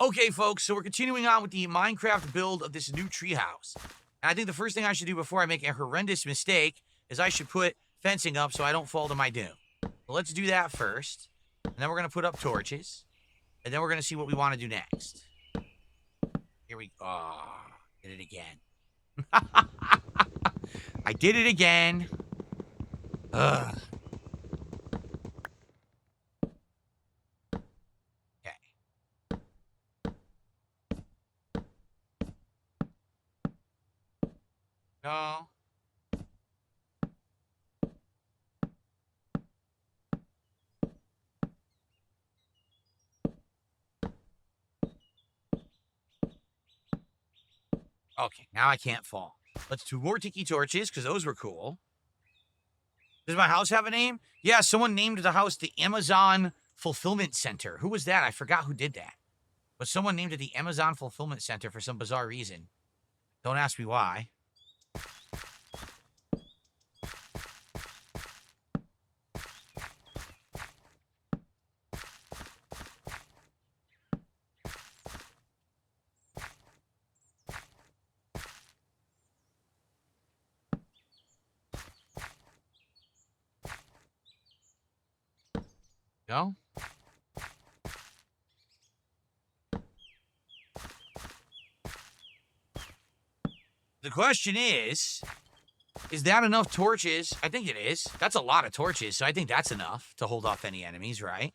Okay, folks, so we're continuing on with the Minecraft build of this new treehouse. And I think the first thing I should do before I make a horrendous mistake is I should put fencing up so I don't fall to my doom. So let's do that first. And then we're going to put up torches. And then we're going to see what we want to do next. Here we go. Oh, did it again. I did it again. Ugh. No. Okay, now I can't fall. Let's do more tiki torches, because those were cool. Does my house have a name? Yeah, someone named the house the Amazon Fulfillment Center. Who was that? I forgot who did that. But someone named it the Amazon Fulfillment Center for some bizarre reason. Don't ask me why. No? The question is that enough torches? I think it is. That's a lot of torches, so I think that's enough to hold off any enemies, right?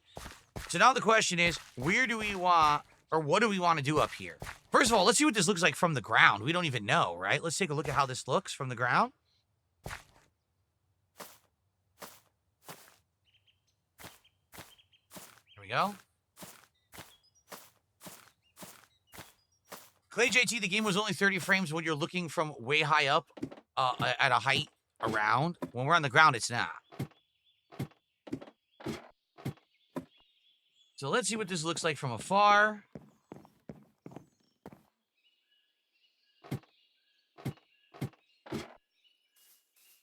So now the question is, where do we want, or what do we want to do up here? First of all, let's see what this looks like from the ground. We don't even know, right? Let's take a look at how this looks from the ground. Here we go. Clay JT, the game was only 30 frames when you're looking from way high up at a height around. When we're on the ground, it's not. So let's see what this looks like from afar.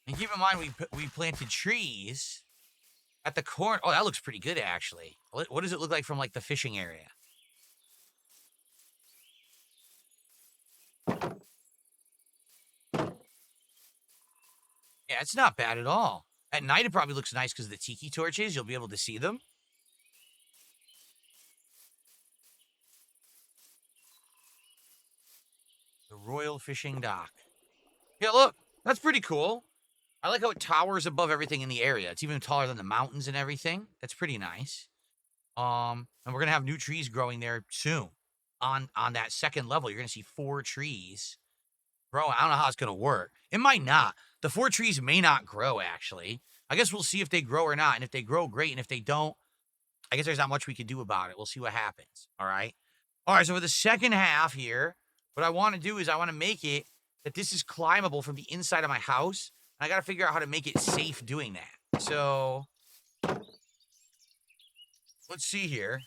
And keep in mind, we planted trees at the corner. Oh, that looks pretty good, actually. What does it look like from, like, the fishing area? Yeah, it's not bad at all. At night, it probably looks nice because of the tiki torches. You'll be able to see them. The Royal Fishing Dock. Yeah, look. That's pretty cool. I like how it towers above everything in the area. It's even taller than the mountains and everything. That's pretty nice. And we're going to have new trees growing there soon. On that second level, you're going to see 4 trees growing. I don't know how it's going to work. It might not. The 4 trees may not grow, actually. I guess we'll see if they grow or not. And if they grow, great. And if they don't, I guess there's not much we can do about it. We'll see what happens. All right? All right, so for the second half here, what I want to do is I want to make it that this is climbable from the inside of my house. And I got to figure out how to make it safe doing that. So, let's see here.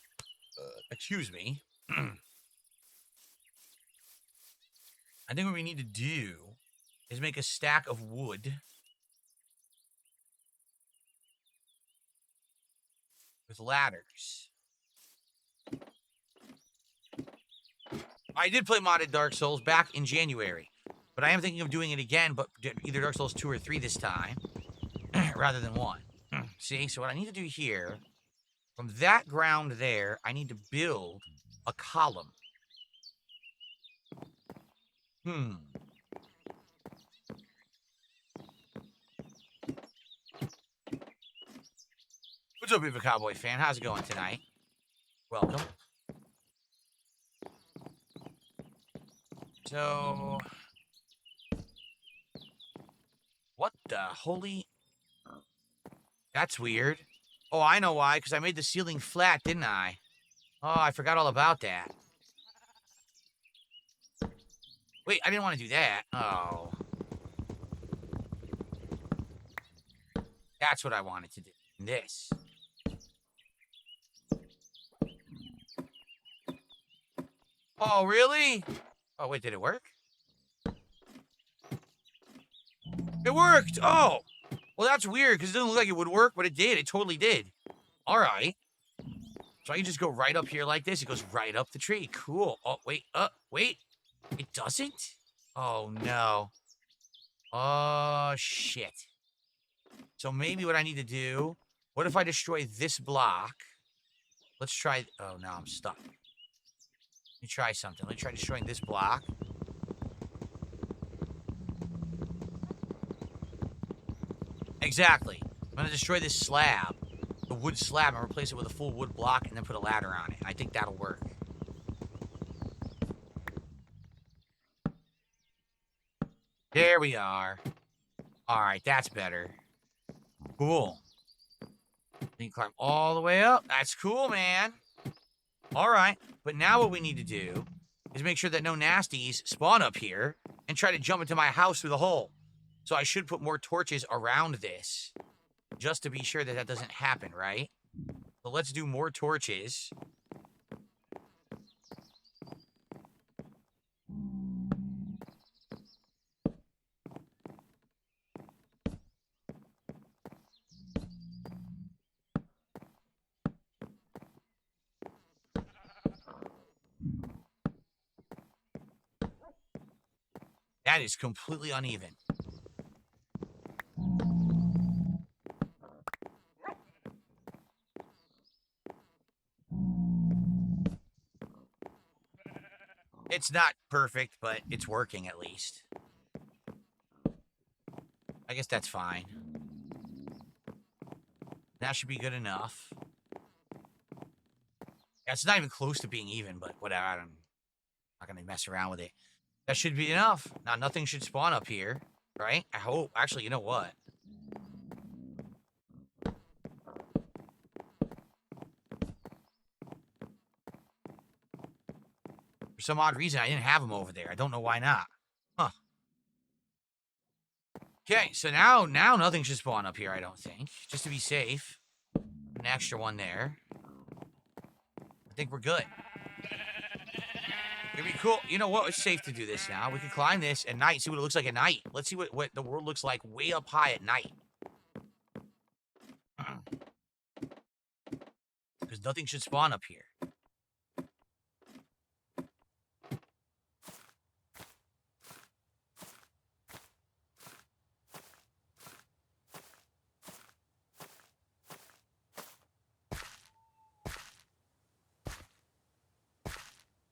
Excuse me. I think what we need to do is make a stack of wood with ladders. I did play modded Dark Souls back in January, but I am thinking of doing it again, but either Dark Souls 2 or 3 this time, rather than 1. See, so what I need to do here, from that ground there, I need to build a column. What's up, Beaver Cowboy fan? How's it going tonight? Welcome. So, what the holy... That's weird. Oh, I know why, because I made the ceiling flat, didn't I? Oh, I forgot all about that. Wait, I didn't want to do that. Oh. That's what I wanted to do. This. Oh, really? Oh, wait, did it work? It worked! Oh! Well, that's weird, because it doesn't look like it would work, but it did. It totally did. All right. So I can just go right up here like this. It goes right up the tree. Cool. Oh, wait. Wait. It doesn't? Oh, no. Oh, shit. So maybe what I need to do... What if I destroy this block? Let's try... Oh, no, I'm stuck. Let me try something. Let me try destroying this block. Exactly. I'm going to destroy this slab. The wood slab, and replace it with a full wood block, and then put a ladder on it. I think that'll work. There we are. Alright, that's better. Cool. Then you climb all the way up. That's cool, man. Alright, but now what we need to do is make sure that no nasties spawn up here and try to jump into my house through the hole. So I should put more torches around this, just to be sure that that doesn't happen, right? So let's do more torches. That is completely uneven. It's not perfect, but it's working at least. I guess that's fine. That should be good enough. Yeah, it's not even close to being even, but whatever. I'm not going to mess around with it. That should be enough. Now, nothing should spawn up here, right? I hope. Actually, you know what? For some odd reason, I didn't have them over there. I don't know why not. Huh. Okay, so now nothing should spawn up here, I don't think. Just to be safe. An extra one there. I think we're good. It'd be cool. You know what? It's safe to do this now. We can climb this at night, see what it looks like at night. Let's see what the world looks like way up high at night. Because nothing should spawn up here.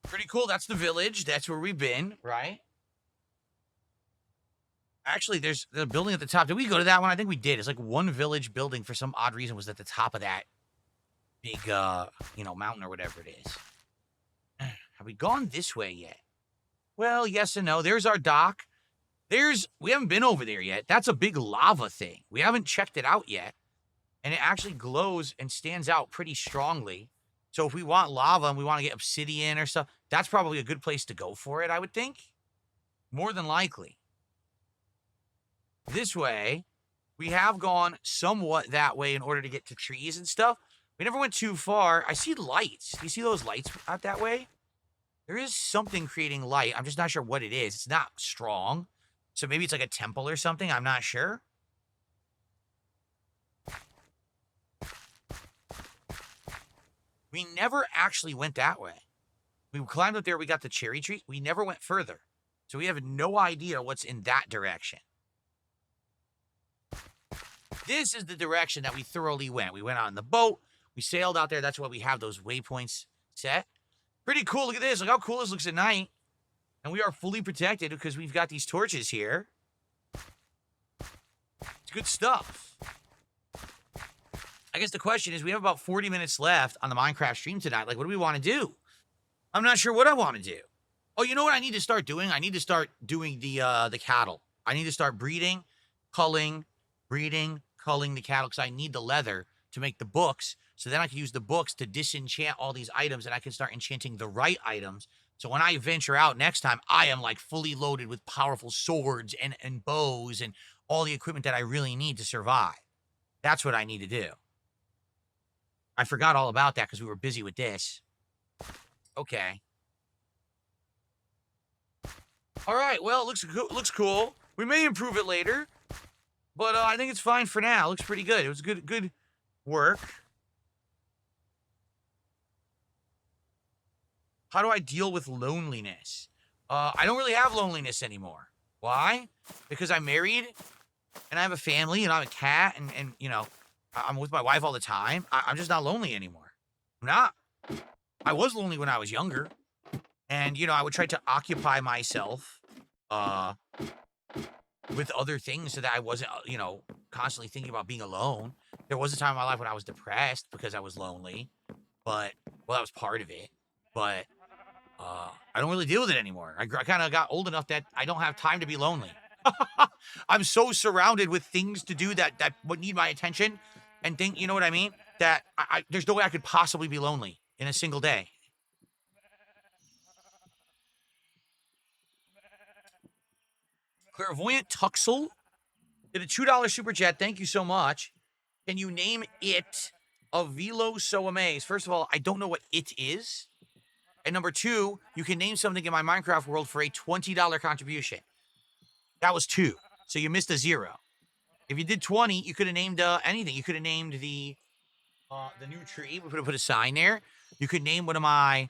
Pretty cool. That's the village. That's where we've been, right? Actually, there's the building at the top. Did we go to that one? I think we did. It's like one village building for some odd reason was at the top of that big, mountain or whatever it is. Have we gone this way yet? Well, yes and no. There's our dock. We haven't been over there yet. That's a big lava thing. We haven't checked it out yet. And it actually glows and stands out pretty strongly. So if we want lava and we want to get obsidian or stuff, that's probably a good place to go for it, I would think. More than likely. This way, we have gone somewhat that way in order to get to trees and stuff. We never went too far. I see lights. Do you see those lights out that way? There is something creating light. I'm just not sure what it is. It's not strong. So maybe it's like a temple or something. I'm not sure. We never actually went that way. We climbed up there. We got the cherry tree. We never went further. So we have no idea what's in that direction. This is the direction that we thoroughly went. We went on the boat. We sailed out there. That's why we have those waypoints set. Pretty cool. Look at this. Look how cool this looks at night. And we are fully protected because we've got these torches here. It's good stuff. I guess the question is, we have about 40 minutes left on the Minecraft stream tonight. Like, what do we want to do? I'm not sure what I want to do. Oh, you know what I need to start doing? I need to start doing the cattle. I need to start breeding, culling the cattle because I need the leather to make the books. So then I can use the books to disenchant all these items and I can start enchanting the right items. So when I venture out next time, I am like fully loaded with powerful swords and bows and all the equipment that I really need to survive. That's what I need to do. I forgot all about that because we were busy with this. Okay. All right. Well, it looks cool. We may improve it later, but I think it's fine for now. It looks pretty good. It was good work. How do I deal with loneliness? I don't really have loneliness anymore. Why? Because I'm married and I have a family and I have a cat and you know, I'm with my wife all the time. I'm just not lonely anymore. I'm not. I was lonely when I was younger. And, you know, I would try to occupy myself with other things so that I wasn't, you know, constantly thinking about being alone. There was a time in my life when I was depressed because I was lonely. But, well, that was part of it. But I don't really deal with it anymore. I kind of got old enough that I don't have time to be lonely. I'm so surrounded with things to do that would need my attention and think, you know what I mean? That there's no way I could possibly be lonely in a single day. Clairvoyant Tuxel did a $2 super chat. Thank you so much. Can you name it a Velo So Amaze? First of all, I don't know what it is. And number two, you can name something in my Minecraft world for a $20 contribution. That was 2. So you missed a 0. If you did 20, you could have named anything. You could have named the new tree. We could have put a sign there. You could name one of my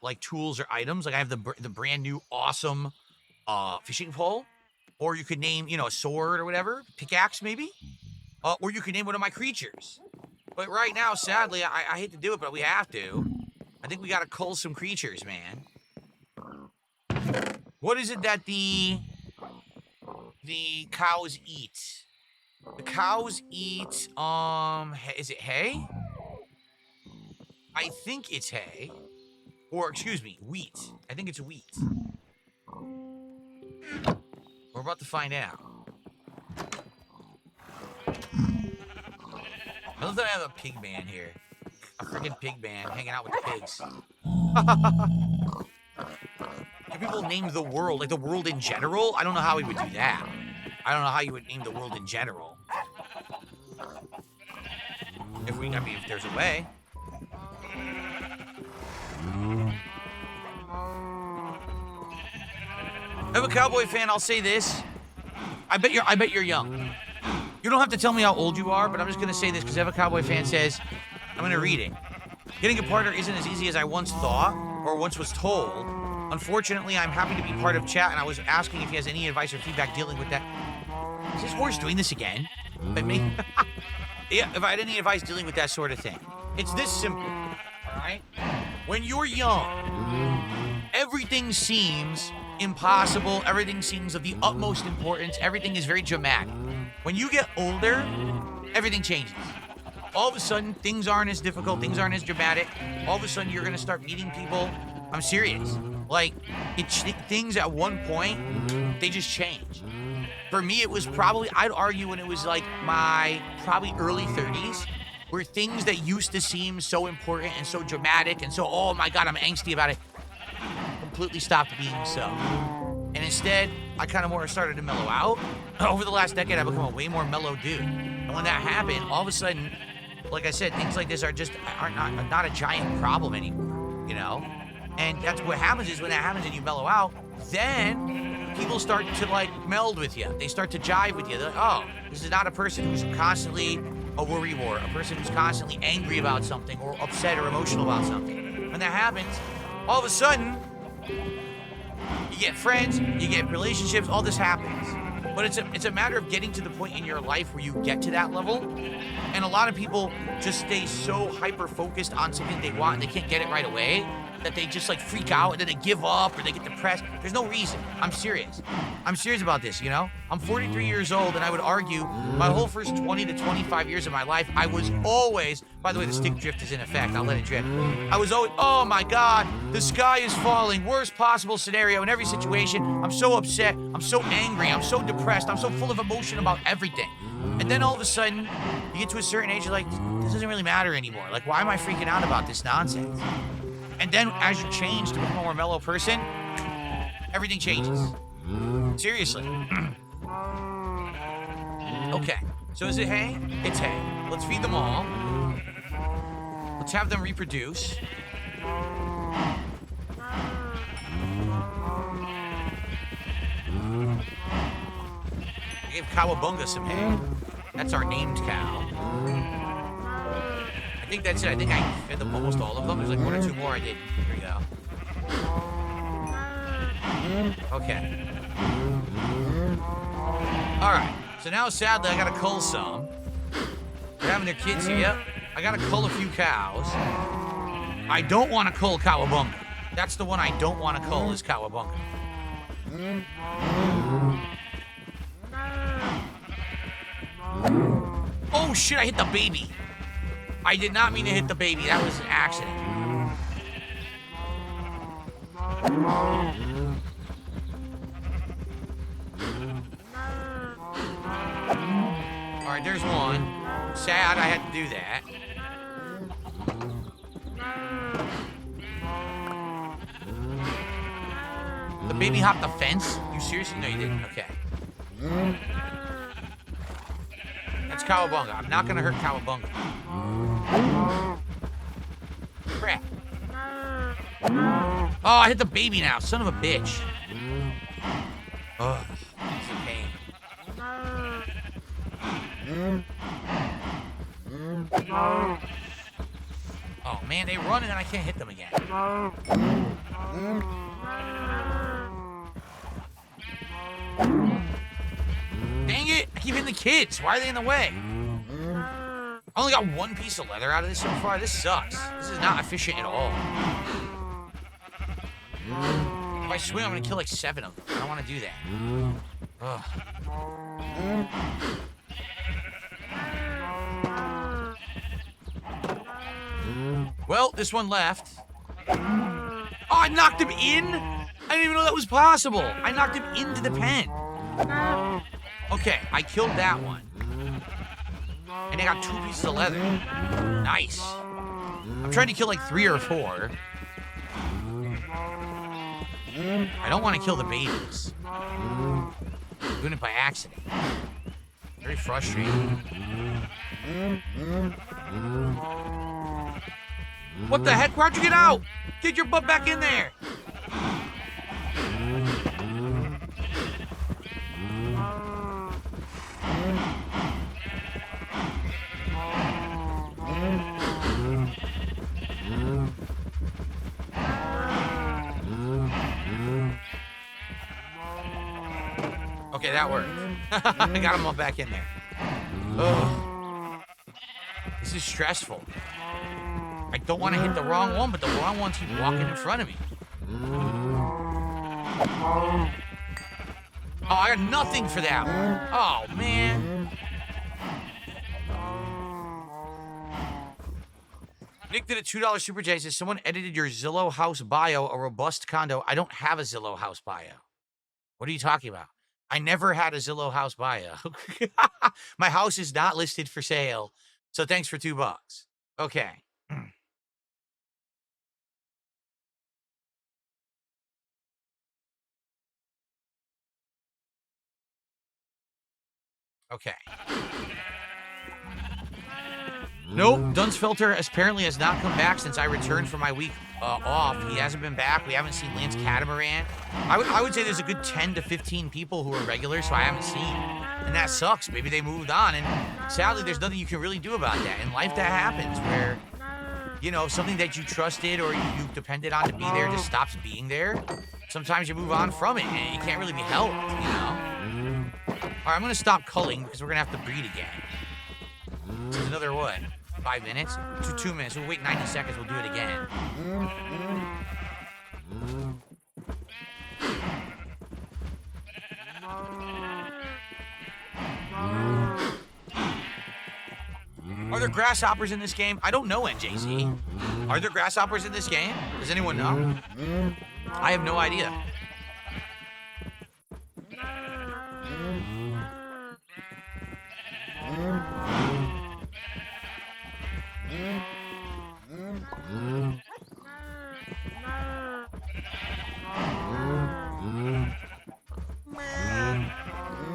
like tools or items. Like I have the brand new awesome fishing pole. Or you could name, you know, a sword or whatever, pickaxe maybe. Or you could name one of my creatures. But right now, sadly, I hate to do it, but we have to. I think we gotta cull some creatures, man. What is it that the cows eat? The cows eat, is it hay? I think it's hay. Or, excuse me, wheat. I think it's wheat. We're about to find out. I love that I have a pig man here. A freaking pig man hanging out with the pigs. Can people name the world, like the world in general? I don't know how we would do that. I don't know how you would name the world in general. If there's a way. I'm a Cowboy fan, I'll say this. I bet you're young. You don't have to tell me how old you are, but I'm just gonna say this because Eva Cowboy fan says, I'm gonna read it. Getting a partner isn't as easy as I once thought or once was told. Unfortunately, I'm happy to be part of chat, and I was asking if he has any advice or feedback dealing with that. Is this horse doing this again? By me? Yeah, if I had any advice dealing with that sort of thing. It's this simple, all right? When you're young, everything seems impossible. Everything seems of the utmost importance. Everything is very dramatic. When you get older, everything changes. All of a sudden, things aren't as difficult. Things aren't as dramatic. All of a sudden, you're going to start meeting people. I'm serious. Like, things at one point, they just change. For me, it was probably, I'd argue when it was like my probably early 30s, where things that used to seem so important and so dramatic and so, oh my God, I'm angsty about it, completely stopped being so. And instead, I kind of more started to mellow out. Over the last decade, I've become a way more mellow dude. And when that happened, all of a sudden, like I said, things like this are not a giant problem anymore, you know? And that's what happens is when that happens and you mellow out, then people start to like meld with you. They start to jive with you. They're like, oh, this is not a person who's constantly a worrywart, a person who's constantly angry about something or upset or emotional about something. When that happens, all of a sudden, you get friends, you get relationships, all this happens. But it's a matter of getting to the point in your life where you get to that level. And a lot of people just stay so hyper-focused on something they want and they can't get it right away that they just like freak out and then they give up or they get depressed. There's no reason. I'm serious. I'm serious about this, you know? I'm 43 years old and I would argue my whole first 20 to 25 years of my life, I was always, by the way, the stick drift is in effect. I'll let it drift. I was always, oh my God, the sky is falling. Worst possible scenario in every situation. I'm so upset. I'm so angry. I'm so depressed. I'm so full of emotion about everything. And then all of a sudden, you get to a certain age, you're like, this doesn't really matter anymore. Like, why am I freaking out about this nonsense? And then as you change to become a more mellow person, everything changes. Seriously. Okay, so is it hay? It's hay. Let's feed them all. Let's have them reproduce. I gave Cowabunga some hay. That's our named cow. I think that's it. I think I hit almost all of them. There's like 1 or 2 more I did. Here we go. Okay. Alright. So now, sadly, I gotta cull some. They're having their kids here. Yep. I gotta cull a few cows. I don't want to cull Cowabunga. That's the one I don't want to cull is Cowabunga. Oh shit, I hit the baby. I did not mean to hit the baby. That was an accident. Alright, there's one. Sad I had to do that. The baby hopped the fence? You seriously? No, you didn't. Okay. That's Cowabunga. I'm not gonna hurt Cowabunga. Crap. Oh, I hit the baby now. Son of a bitch. Ugh. This is a pain. Oh, man, they run and then I can't hit them again. Dang it! I keep hitting the kids. Why are they in the way? I only got 1 piece of leather out of this so far. This sucks. This is not efficient at all. If I swing, I'm gonna kill like 7 of them. I don't want to do that. Ugh. Well, this one left. Oh, I knocked him in? I didn't even know that was possible. I knocked him into the pen. Okay, I killed that one. And I got 2 pieces of leather. Nice. I'm trying to kill like 3 or 4. I don't want to kill the babies. I'm doing it by accident. Very frustrating. What the heck? Why'd you get out? Get your butt back in there. Okay, that worked. I got them all back in there. Ugh. This is stressful. I don't want to hit the wrong one, but the wrong ones keep walking in front of me. Oh, I got nothing for that one. Oh, man. Nick did a $2 super chat. Says someone edited your Zillow house bio, a robust condo. I don't have a Zillow house bio. What are you talking about? I never had a Zillow house bio. My house is not listed for sale. So thanks for $2. Okay. Okay. Nope, Dunsfelter apparently has not come back since I returned from my week off. He hasn't been back. We haven't seen Lance Catamaran. I would say there's a good 10 to 15 people who are regulars who I haven't seen. And that sucks. Maybe they moved on. And sadly, there's nothing you can really do about that. In life, that happens where, you know, something that you trusted or you depended on to be there just stops being there. Sometimes you move on from it and you can't really be helped, you know? All right, I'm going to stop culling because we're going to have to breed again. This is another, what, 5 minutes? 2 minutes. We'll wait 90 seconds. We'll do it again. Are there grasshoppers in this game? I don't know, NJZ. Are there grasshoppers in this game? Does anyone know? I have no idea.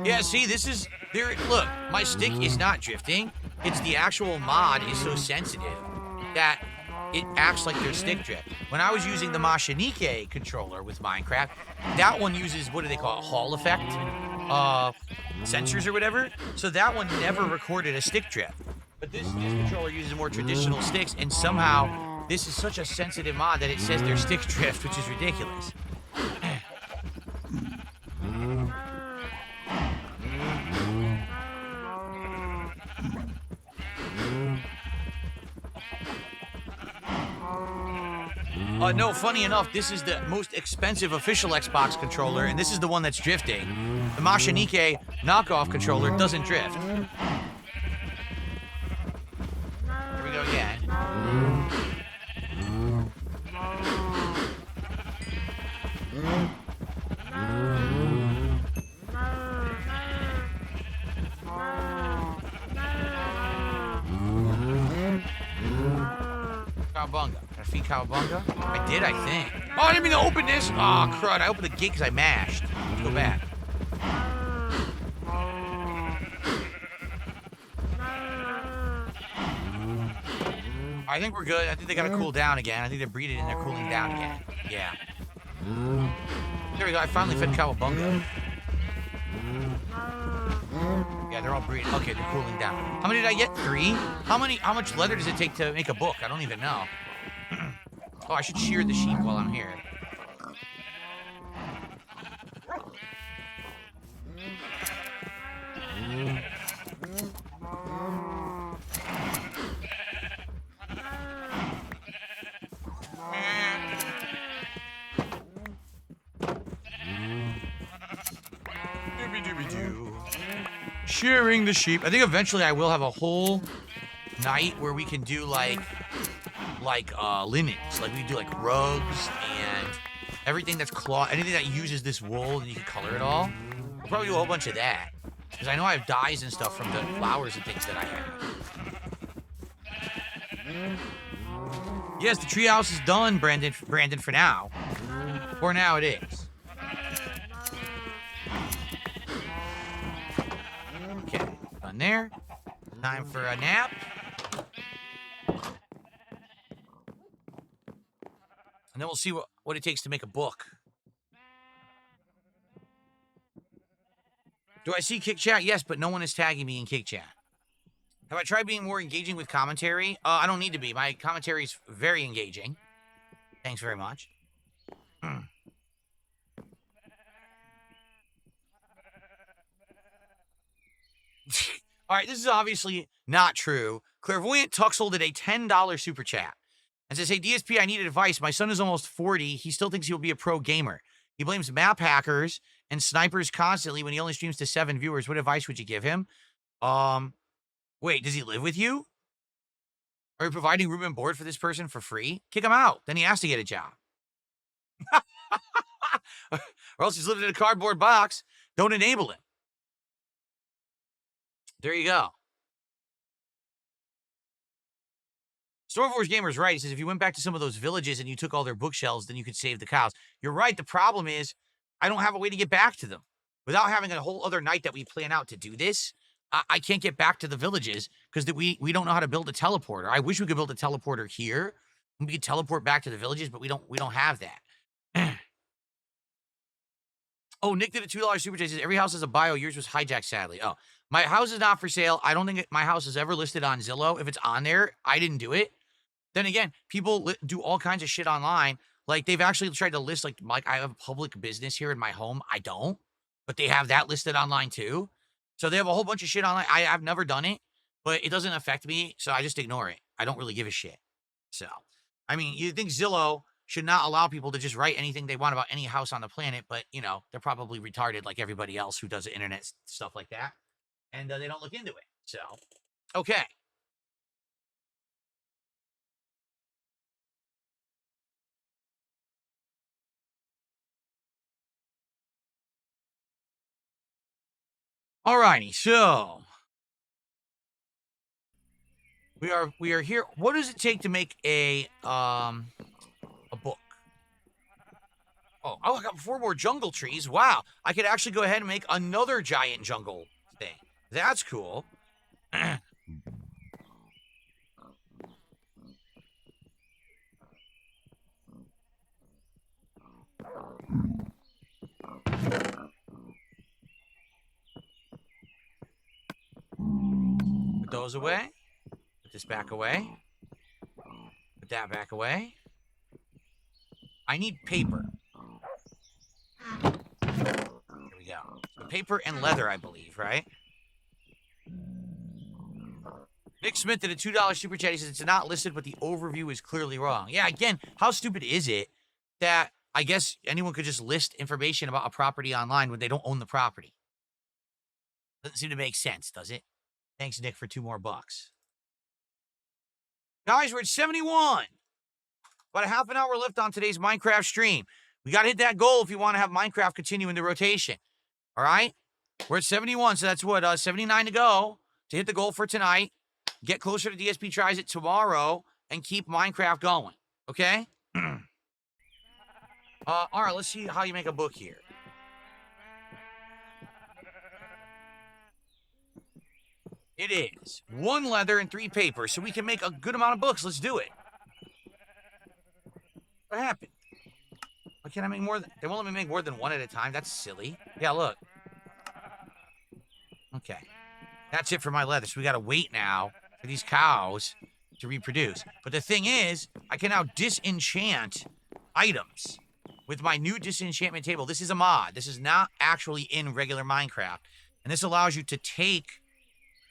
Yeah, see, this is there. Look, my stick is not drifting. It's the actual mod is so sensitive that it acts like there's stick drift. When I was using the Mashinike controller with Minecraft, that one uses, what do they call it, Hall effect sensors or whatever. So that one never recorded a stick drift. But this controller uses more traditional sticks, and somehow this is such a sensitive mod that it says their sticks drift, which is ridiculous. No, funny enough, this is the most expensive official Xbox controller, and this is the one that's drifting. The Mashinike knockoff controller doesn't drift. Here we go again. Cowabunga. Can I feed Cowabunga? I did, I think. Oh, I didn't mean to open this. Oh, crud. I opened the gate because I mashed. Let's go back. I think we're good. I think they got to cool down again. I think they're breeding and they're cooling down again. Yeah. There we go. I finally fed Cowabunga. Yeah, they're all breeding. Okay, they're cooling down. How many did I get? 3? How much leather does it take to make a book? I don't even know. Oh, I should shear the sheep while I'm here. Shearing the sheep. I think eventually I will have a whole night where we can do like linens. Like we can do like rugs and everything that's cloth, anything that uses this wool and you can color it all. We'll probably do a whole bunch of that. Because I know I have dyes and stuff from the flowers and things that I have. Yes, the treehouse is done, Brandon, for now. For now it is. Okay, done there. Time for a nap. And then we'll see what it takes to make a book. Do I see Kick Chat? Yes, but no one is tagging me in Kick Chat. Have I tried being more engaging with commentary? I don't need to be. My commentary is very engaging. Thanks very much. All right, this is obviously not true. Clairvoyant Tuxel did a $10 super chat. And says, hey, DSP, I need advice. My son is almost 40. He still thinks he will be a pro gamer. He blames map hackers and snipers constantly when he only streams to 7 viewers. What advice would you give him? Wait, does he live with you? Are you providing room and board for this person for free? Kick him out. Then he has to get a job. Or else he's living in a cardboard box. Don't enable it. There you go. Stormforce Gamer's right. He says, if you went back to some of those villages and you took all their bookshelves, then you could save the cows. You're right. The problem is I don't have a way to get back to them. Without having a whole other night that we plan out to do this, I can't get back to the villages because we don't know how to build a teleporter. I wish we could build a teleporter here. We could teleport back to the villages, but we don't have that. Oh, Nick did a $2 super chat. Says, every house has a bio. Yours was hijacked, sadly. Oh, my house is not for sale. I don't think my house is ever listed on Zillow. If it's on there, I didn't do it. Then again, people do all kinds of shit online. Like, they've actually tried to list, like I have a public business here in my home. I don't. But they have that listed online, too. So they have a whole bunch of shit online. I've never done it, but it doesn't affect me, so I just ignore it. I don't really give a shit. So, I mean, you think Zillow should not allow people to just write anything they want about any house on the planet, but, you know, they're probably retarded like everybody else who does internet stuff like that. And they don't look into it. So, okay. Alrighty, so we are here. What does it take to make a book? Oh, I got 4 more jungle trees. Wow, I could actually go ahead and make another giant jungle thing. That's cool. Put those away. this back away. Put that back away. I need paper. Here we go. So paper and leather, I believe, right? Nick Smith did a $2 super chat. He says it's not listed, but the overview is clearly wrong. Yeah, again, how stupid is it that I guess anyone could just list information about a property online when they don't own the property? Doesn't seem to make sense, does it? Thanks, Nick, for $2 more. Guys, we're at 71. About a half an hour left on today's Minecraft stream. We got to hit that goal if you want to have Minecraft continue in the rotation. All right? We're at 71, so that's what, 79 to go to hit the goal for tonight. Get closer to DSP Tries It tomorrow and keep Minecraft going. Okay? All right, let's see how you make a book here. It is 1 leather and 3 paper, so we can make a good amount of books. Let's do it. What happened? Why can't I make more? They won't let me make more than 1 at a time. That's silly. Yeah, look. Okay. That's it for my leather. So we got to wait now for these cows to reproduce. But the thing is, I can now disenchant items with my new disenchantment table. This is a mod. This is not actually in regular Minecraft. And this allows you to take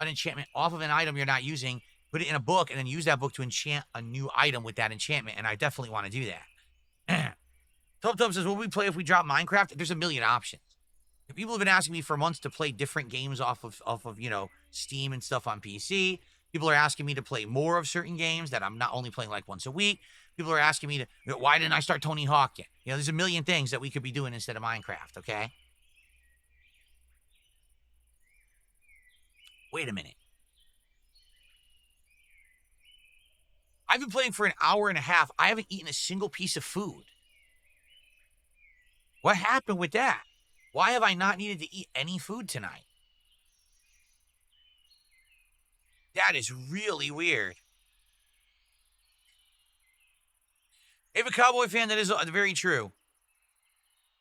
an enchantment off of an item you're not using, put it in a book, and then use that book to enchant a new item with that enchantment. And I definitely want to do that. Tub says, will we play if we drop Minecraft? There's a million options. People have been asking me for months to play different games off of you know, Steam and stuff on PC. People are asking me to play more of certain games that I'm not only playing like once a week. People are asking me to, you know, why didn't I start Tony Hawk yet? You know, there's a million things that we could be doing instead of Minecraft, okay? Wait a minute. I've been playing for an hour and a half. I haven't eaten a single piece of food. What happened with that? Why have I not needed to eat any food tonight? That is really weird. If a Cowboy fan, that is very true.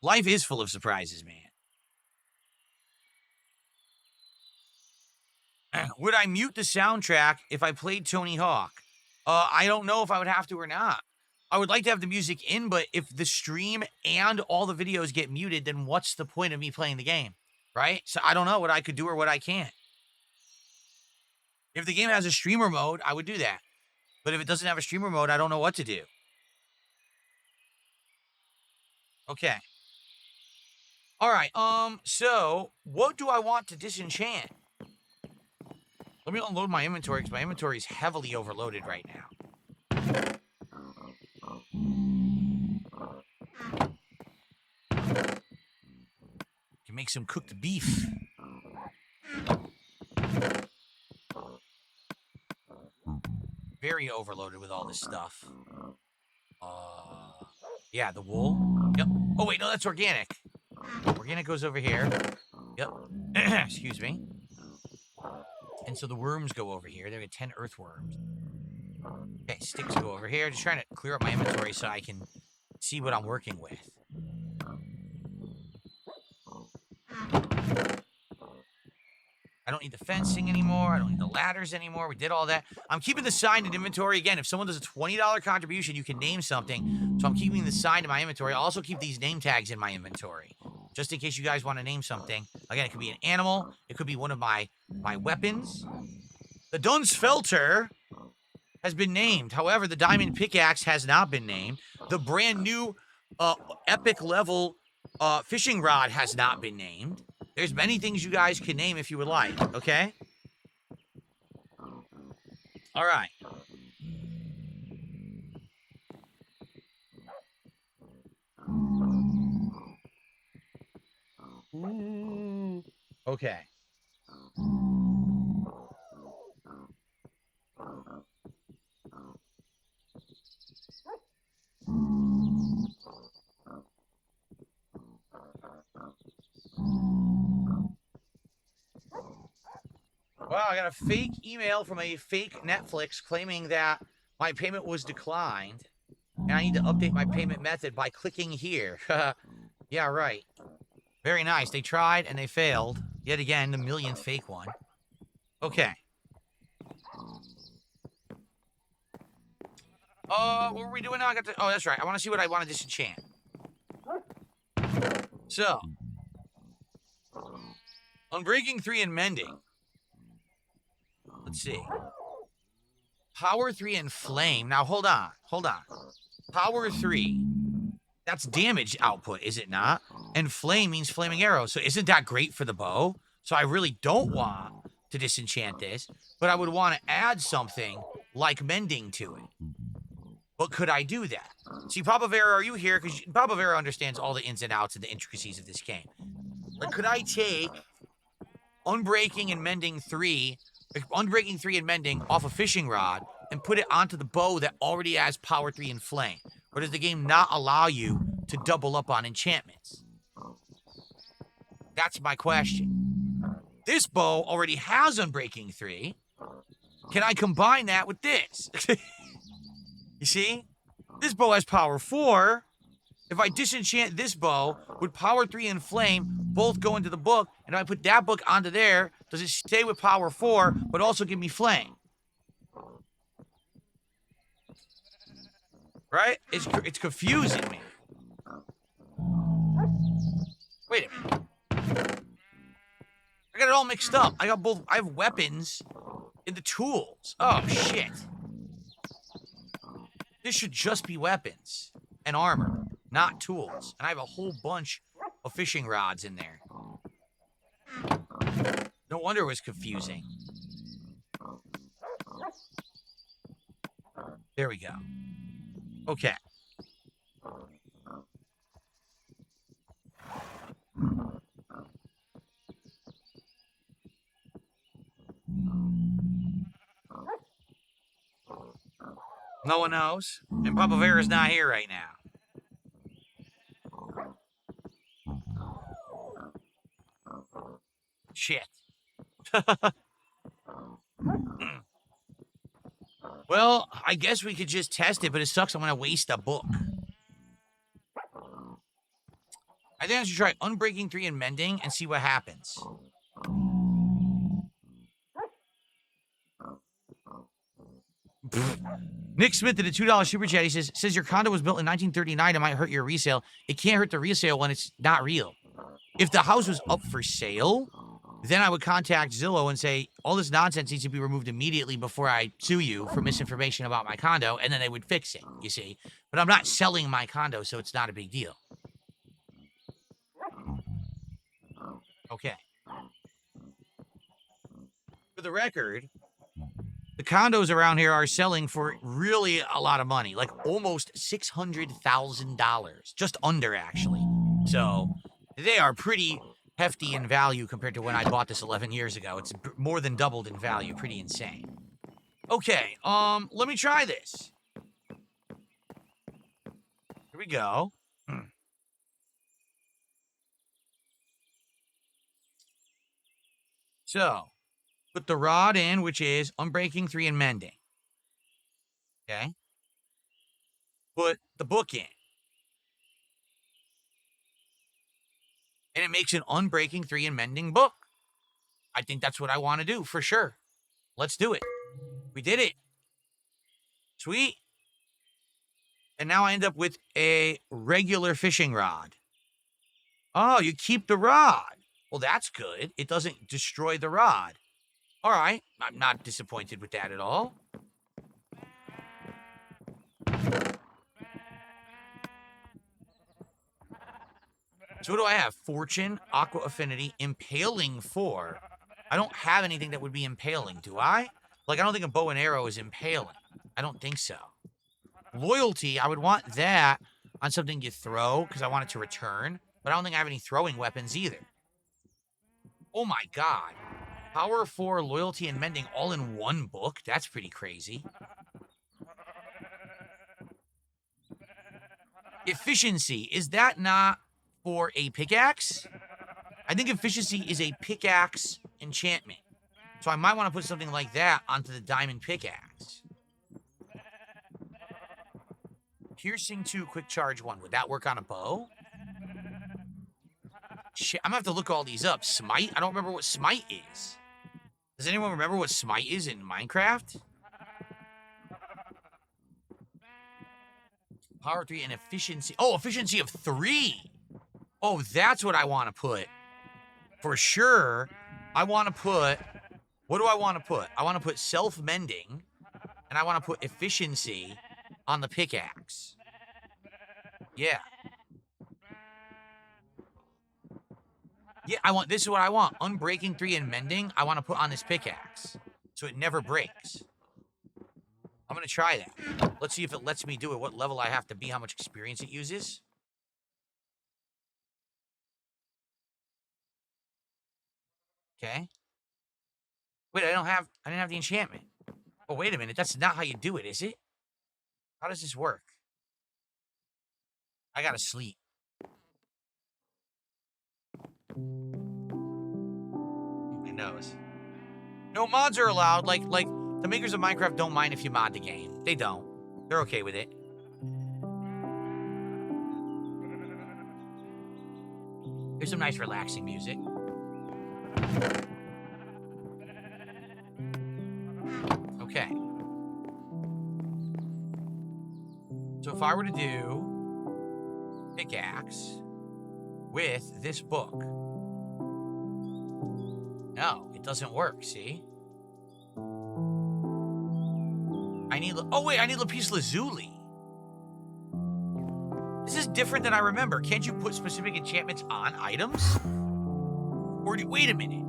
Life is full of surprises, man. Would I mute the soundtrack if I played Tony Hawk? I don't know if I would have to or not. I would like to have the music in, but if the stream and all the videos get muted, then what's the point of me playing the game, right? So I don't know what I could do or what I can't. If the game has a streamer mode, I would do that. But if it doesn't have a streamer mode, I don't know what to do. Okay. All right, so what do I want to disenchant? Let me unload my inventory because my inventory is heavily overloaded right now. Can make some cooked beef. Very overloaded with all this stuff. Yeah, the wool. Yep. Oh, wait, no, that's organic. Organic goes over here. Yep. Excuse me. And so the worms go over here. There are 10 earthworms. Okay, sticks go over here. Just trying to clear up my inventory so I can see what I'm working with. I don't need the fencing anymore. I don't need the ladders anymore. We did all that. I'm keeping the sign in inventory. Again, if someone does a $20 contribution, you can name something. So I'm keeping the sign in my inventory. I'll also keep these name tags in my inventory, just in case you guys want to name something. Again, it could be an animal. It could be one of my weapons. The Dunsfelter has been named. However, the Diamond Pickaxe has not been named. The brand new epic level fishing rod has not been named. There's many things you guys can name if you would like, okay? All right. Okay. Wow, I got a fake email from a fake Netflix claiming that my payment was declined, and I need to update my payment method by clicking here. Yeah, right. Very nice. They tried and they failed. Yet again, the millionth fake one. Okay. What were we doing now? Oh, that's right. I want to see what I want to disenchant. So, Unbreaking 3 and Mending. Let's see. Power 3 and Flame. Now, hold on. Power 3. That's damage output, is it not? And Flame means Flaming Arrow. So isn't that great for the bow? So I really don't want to disenchant this, but I would want to add something like Mending to it. But could I do that? See, Papa Vera, are you here? Because Papa Vera understands all the ins and outs and the intricacies of this game. Like, could I take Unbreaking and Mending 3, Unbreaking 3 and Mending off a fishing rod and put it onto the bow that already has Power 3 and Flame? Or does the game not allow you to double up on enchantments? That's my question. This bow already has Unbreaking 3. Can I combine that with this? You see? This bow has Power 4. If I disenchant this bow, would Power 3 and Flame both go into the book? And if I put that book onto there, does it stay with Power 4, but also give me Flame? Right? It's confusing me. Wait a minute. I got it all mixed up. I have weapons in the tools. Oh, shit. This should just be weapons and armor, not tools. And I have a whole bunch of fishing rods in there. No wonder it was confusing. There we go. Okay. No one knows. And Papa Vera's not here right now. Shit. Well, I guess we could just test it, but it sucks. I'm going to waste a book. I think I should try Unbreaking 3 and Mending and see what happens. Nick Smith did a $2 super chat. He says your condo was built in 1939. It might hurt your resale. It can't hurt the resale when it's not real. If the house was up for sale, then I would contact Zillow and say, all this nonsense needs to be removed immediately before I sue you for misinformation about my condo, and then they would fix it, you see. But I'm not selling my condo, so it's not a big deal. Okay. For the record, the condos around here are selling for really a lot of money, like almost $600,000, just under, actually. So they are pretty hefty in value compared to when I bought this 11 years ago. It's more than doubled in value. Pretty insane. Okay, let me try this. Here we go. So, put the rod in, which is Unbreaking 3 and Mending. Okay? Put the book in. And it makes an Unbreaking 3 and Mending book. I think that's what I want to do, for sure. Let's do it. We did it. Sweet. And now I end up with a regular fishing rod. Oh, you keep the rod. Well, that's good. It doesn't destroy the rod. All right. I'm not disappointed with that at all. So what do I have? Fortune, Aqua Affinity, Impaling 4. I don't have anything that would be impaling, do I? Like, I don't think a bow and arrow is impaling. I don't think so. Loyalty, I would want that on something you throw, because I want it to return. But I don't think I have any throwing weapons either. Oh my god. Power 4, Loyalty, and Mending all in one book? That's pretty crazy. Efficiency, is that not for a pickaxe? I think efficiency is a pickaxe enchantment. So I might want to put something like that onto the diamond pickaxe. Piercing 2, quick charge 1. Would that work on a bow? Shit, I'm gonna have to look all these up. Smite? I don't remember what smite is. Does anyone remember what smite is in Minecraft? Power 3 and efficiency. Oh, efficiency of 3. Oh, that's what I want to put. For sure, I want to put... What do I want to put? I want to put self-mending, and I want to put efficiency on the pickaxe. Yeah. Yeah, this is what I want. Unbreaking 3 and mending, I want to put on this pickaxe, so it never breaks. I'm going to try that. Let's see if it lets me do it, what level I have to be, how much experience it uses. Okay. Wait, I didn't have the enchantment. Oh, wait a minute. That's not how you do it, is it? How does this work? I gotta sleep. My nose. No mods are allowed. Like the makers of Minecraft don't mind if you mod the game. They don't. They're okay with it. Here's some nice relaxing music. Okay. So if I were to do pickaxe with this book, no, it doesn't work, see? I need lapis lazuli. This is different than I remember. Can't you put specific enchantments on items? Or wait a minute.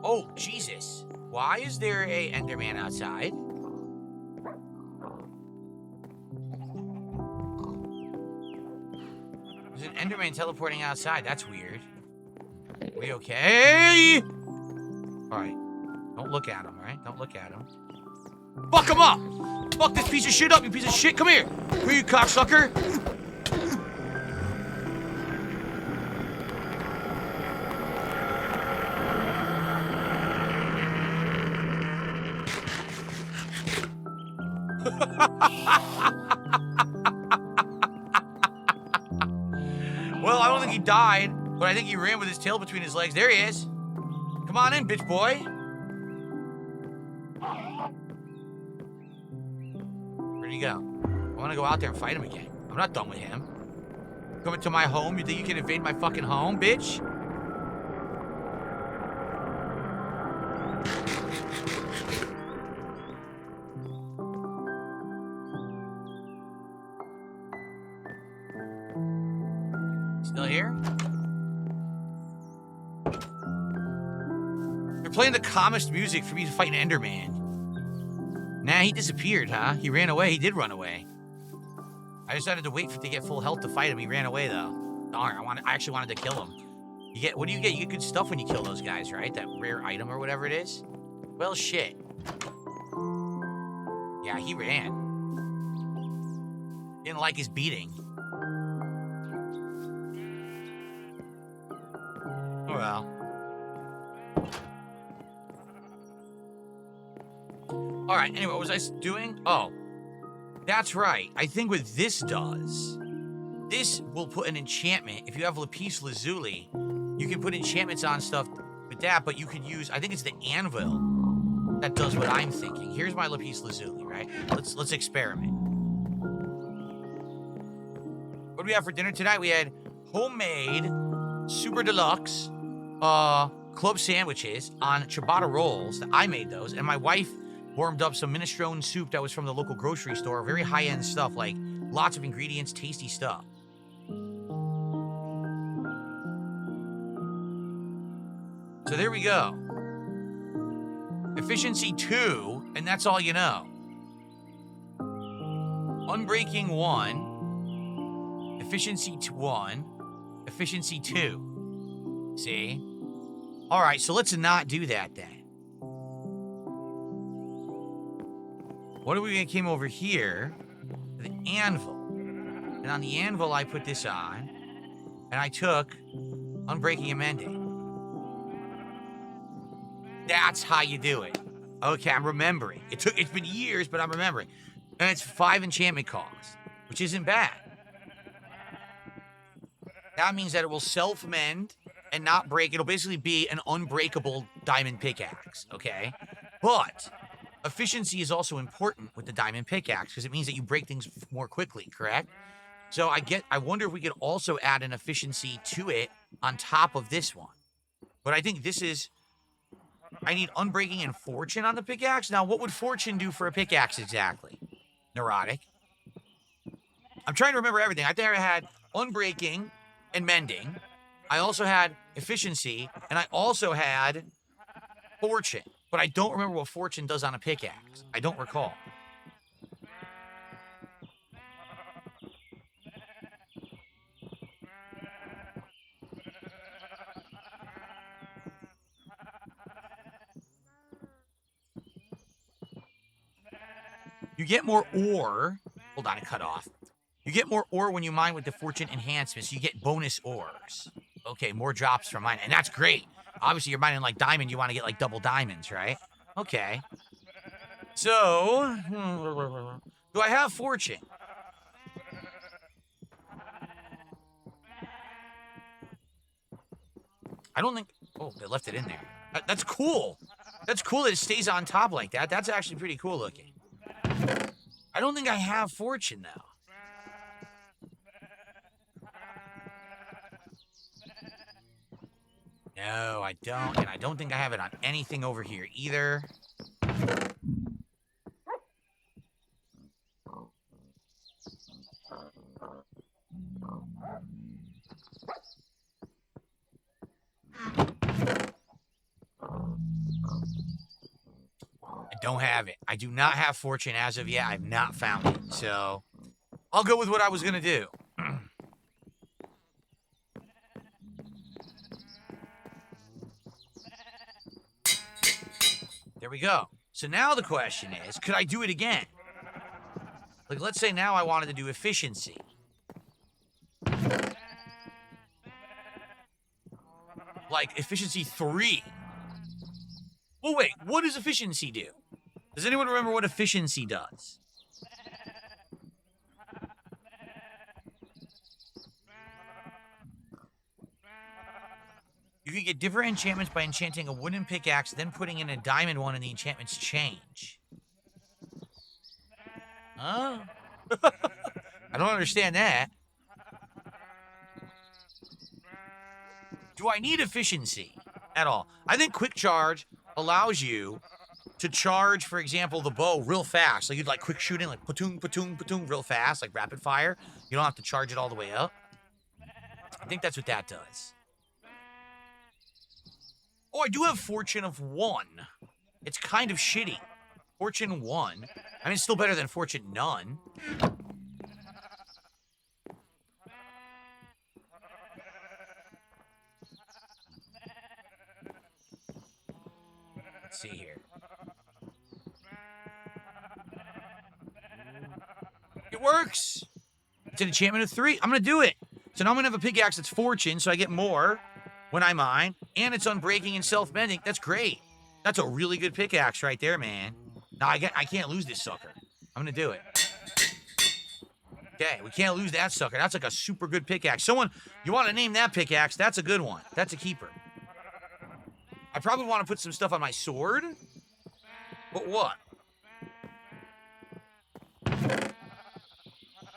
Oh, Jesus. Why is there a Enderman outside? There's an Enderman teleporting outside. That's weird. We okay? Alright. Don't look at him, alright? Don't look at him. Fuck him up! Fuck this piece of shit up, you piece of shit! Come here! Come here, you cocksucker! Well, I don't think he died, but I think he ran with his tail between his legs. There he is. Come on in, bitch boy. Where'd he go? I want to go out there and fight him again. I'm not done with him. Coming to my home? You think you can invade my fucking home, bitch? Still here? They're playing the calmest music for me to fight an Enderman. Nah, he disappeared, huh? He ran away. He did run away. I decided to wait to get full health to fight him. He ran away, though. Darn, I actually wanted to kill him. What do you get? You get good stuff when you kill those guys, right? That rare item or whatever it is. Well, shit. Yeah, he ran. Didn't like his beating. Oh, well. All right, anyway, what was I doing? Oh, that's right. I think what this does, this will put an enchantment. If you have lapis lazuli, you can put enchantments on stuff with that, but you could use, I think it's the anvil that does what I'm thinking. Here's my lapis lazuli, right? Let's experiment. What do we have for dinner tonight? We had homemade, super deluxe, club sandwiches on ciabatta rolls. I made those, and my wife warmed up some minestrone soup that was from the local grocery store. Very high-end stuff, like lots of ingredients, tasty stuff. So there we go. Efficiency 2, and that's all you know. Unbreaking 1. Efficiency 1. Efficiency 2. See? All right, so let's not do that then. What if we came over here to the anvil? And on the anvil, I put this on. And I took Unbreaking and Mending. That's how you do it. Okay, I'm remembering. It's been years, but I'm remembering. And it's 5 enchantment cost, which isn't bad. That means that it will self-mend and not break. It'll basically be an unbreakable diamond pickaxe, okay? But efficiency is also important with the diamond pickaxe because it means that you break things more quickly, correct? So I wonder if we could also add an efficiency to it on top of this one. But I think this is, I need unbreaking and fortune on the pickaxe. Now, what would fortune do for a pickaxe exactly? Neurotic. I'm trying to remember everything. I think I had unbreaking and mending. I also had efficiency, and I also had fortune. But I don't remember what fortune does on a pickaxe. I don't recall. You get more ore. Hold on, it cut off. You get more ore when you mine with the fortune enhancements. You get bonus ores. Okay, more drops from mining. And that's great. Obviously, you're mining like diamond. You want to get like double diamonds, right? Okay. So, do I have fortune? I don't think... Oh, they left it in there. That's cool. That's cool that it stays on top like that. That's actually pretty cool looking. I don't think I have fortune, though. No, I don't. And I don't think I have it on anything over here either. I don't have it. I do not have fortune as of yet. I've not found it. So I'll go with what I was going to do. There we go. So now the question is, could I do it again? Like, let's say now I wanted to do efficiency. Like, efficiency 3. Oh, wait. What does efficiency do? Does anyone remember what efficiency does? You can get different enchantments by enchanting a wooden pickaxe, then putting in a diamond one and the enchantments change. Huh? I don't understand that. Do I need efficiency at all? I think quick charge allows you to charge, for example, the bow real fast. So you'd like quick shooting, like patoon, patoon, patoon, real fast, like rapid fire. You don't have to charge it all the way up. I think that's what that does. Oh, I do have fortune of 1. It's kind of shitty. Fortune 1. I mean, it's still better than fortune none. Let's see here. It works. It's an enchantment of 3. I'm going to do it. So now I'm going to have a pickaxe that's fortune, so I get more when I mine. And it's unbreaking and self-bending. That's great. That's a really good pickaxe right there, man. Now, I can't lose this sucker. I'm going to do it. Okay, we can't lose that sucker. That's like a super good pickaxe. Someone, you want to name that pickaxe? That's a good one. That's a keeper. I probably want to put some stuff on my sword. But what?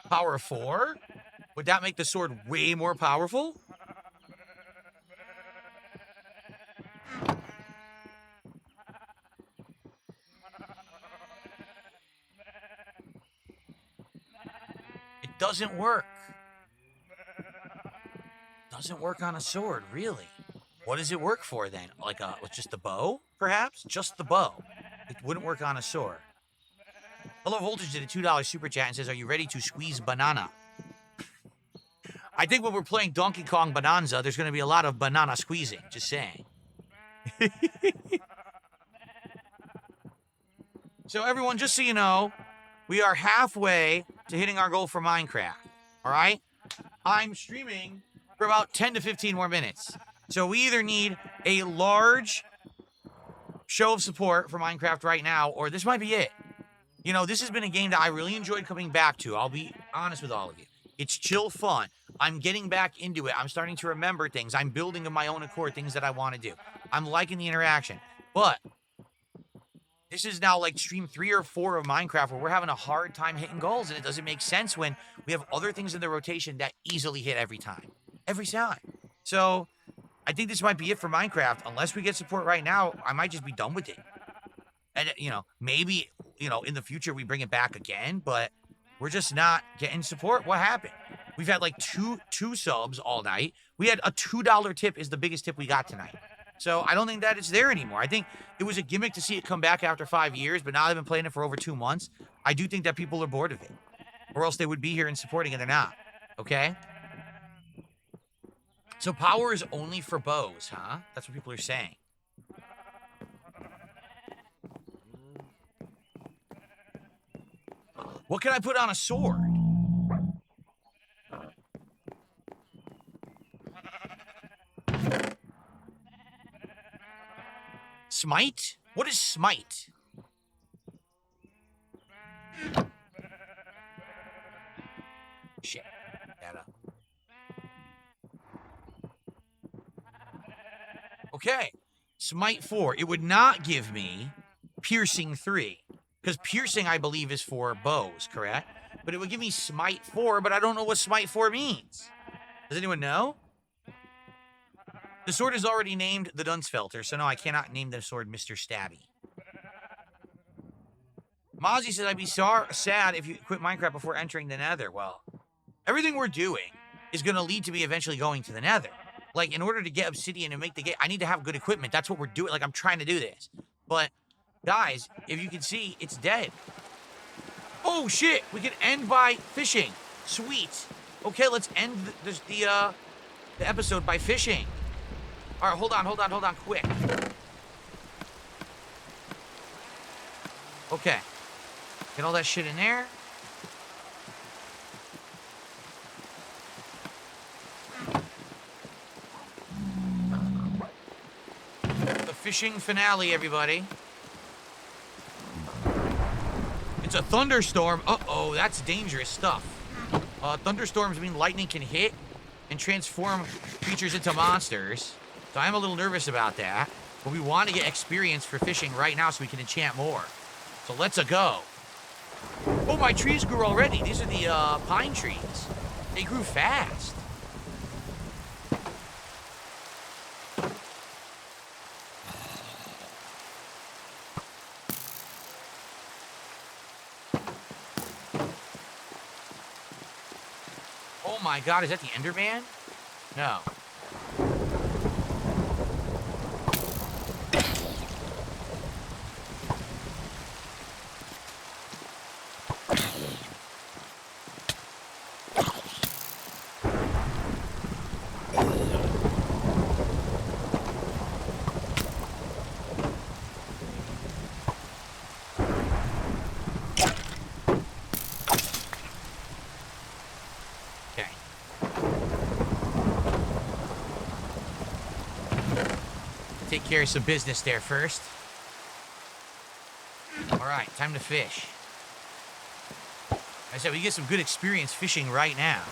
Power of 4? Would that make the sword way more powerful? It doesn't work. Doesn't work on a sword, really. What does it work for then? Like with just the bow, perhaps? Just the bow. It wouldn't work on a sword. Hello Voltage did a $2 super chat and says, are you ready to squeeze banana? I think when we're playing Donkey Kong Bonanza, there's going to be a lot of banana squeezing. Just saying. So everyone, just so you know, we are halfway to hitting our goal for Minecraft. All right? I'm streaming for about 10 to 15 more minutes. So we either need a large show of support for Minecraft right now, or this might be it. You know, this has been a game that I really enjoyed coming back to. I'll be honest with all of you. It's chill fun. I'm getting back into it. I'm starting to remember things. I'm building of my own accord things that I want to do. I'm liking the interaction. But This is now like stream 3 or 4 of Minecraft where we're having a hard time hitting goals, and it doesn't make sense when we have other things in the rotation that easily hit every time. Every time. So I think this might be it for Minecraft. Unless we get support right now, I might just be done with it. And, maybe, in the future we bring it back again, but we're just not getting support. What happened? We've had like two subs all night. We had a $2 tip is the biggest tip we got tonight. So I don't think that it's there anymore. I think it was a gimmick to see it come back after 5 years, but now I've been playing it for over 2 months. I do think that people are bored of it, or else they would be here and supporting it. They're not. Okay? So power is only for bows, huh? That's what people are saying. What can I put on a sword? Smite? What is smite? Shit. Data. Okay. Smite 4. It would not give me piercing 3. Because piercing, I believe, is for bows, correct? But it would give me smite 4, but I don't know what smite 4 means. Does anyone know? The sword is already named the Dunsfelter, so no, I cannot name the sword Mr. Stabby. Mozzie says, I'd be sad if you quit Minecraft before entering the Nether. Well, everything we're doing is going to lead to me eventually going to the Nether. Like, in order to get obsidian and make the game, I need to have good equipment. That's what we're doing. Like, I'm trying to do this. But, guys, if you can see, it's dead. Oh, shit. We can end by fishing. Sweet. Okay, let's end the episode by fishing. All right, hold on, quick. Okay. Get all that shit in there. The fishing finale, everybody. It's a thunderstorm. Uh-oh, that's dangerous stuff. Thunderstorms mean lightning can hit and transform creatures into monsters. So I'm a little nervous about that. But we want to get experience for fishing right now so we can enchant more. So let's go. Oh, my trees grew already. These are the pine trees. They grew fast. Oh my god, is that the Enderman? No. Take care of some business there first. All right, time to fish. I said we get some good experience fishing right now.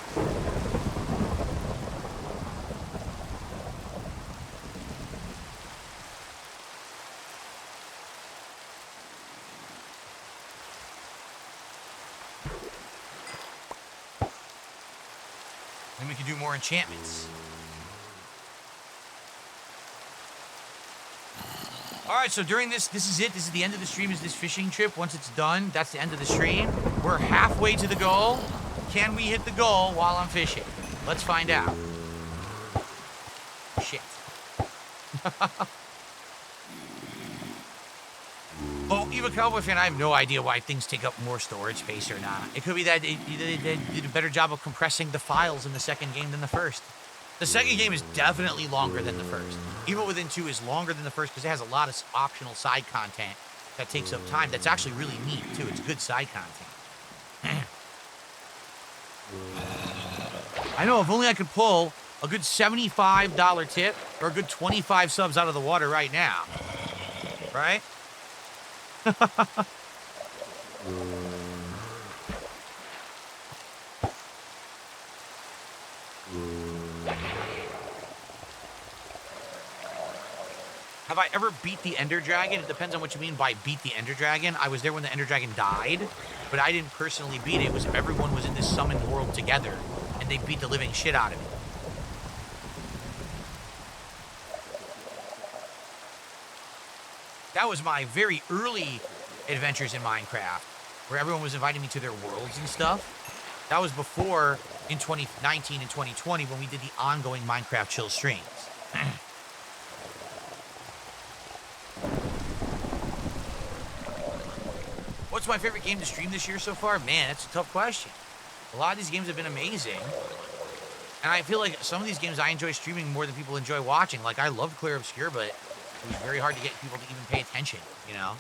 Then we can do more enchantments. All right, so during this is it. This is the end of the stream, is this fishing trip. Once it's done, that's the end of the stream. We're halfway to the goal. Can we hit the goal while I'm fishing? Let's find out. Shit. Oh, even Cowboy fan, I have no idea why things take up more storage space or not. It could be that they did a better job of compressing the files in the second game than the first. The second game is definitely longer than the first. Evil Within 2 is longer than the first because it has a lot of optional side content that takes up time. That's actually really neat, too. It's good side content. I know, if only I could pull a good $75 tip or a good 25 subs out of the water right now. Right? Have I ever beat the Ender Dragon? It depends on what you mean by beat the Ender Dragon. I was there when the Ender Dragon died, but I didn't personally beat it. It was everyone was in this summoned world together, and they beat the living shit out of it. That was my very early adventures in Minecraft, where everyone was inviting me to their worlds and stuff. That was before, in 2019 and 2020, when we did the ongoing Minecraft chill streams. What's my favorite game to stream this year so far? Man, that's a tough question. A lot of these games have been amazing. And I feel like some of these games I enjoy streaming more than people enjoy watching. Like, I loved Clear Obscure, but it was very hard to get people to even pay attention, you know?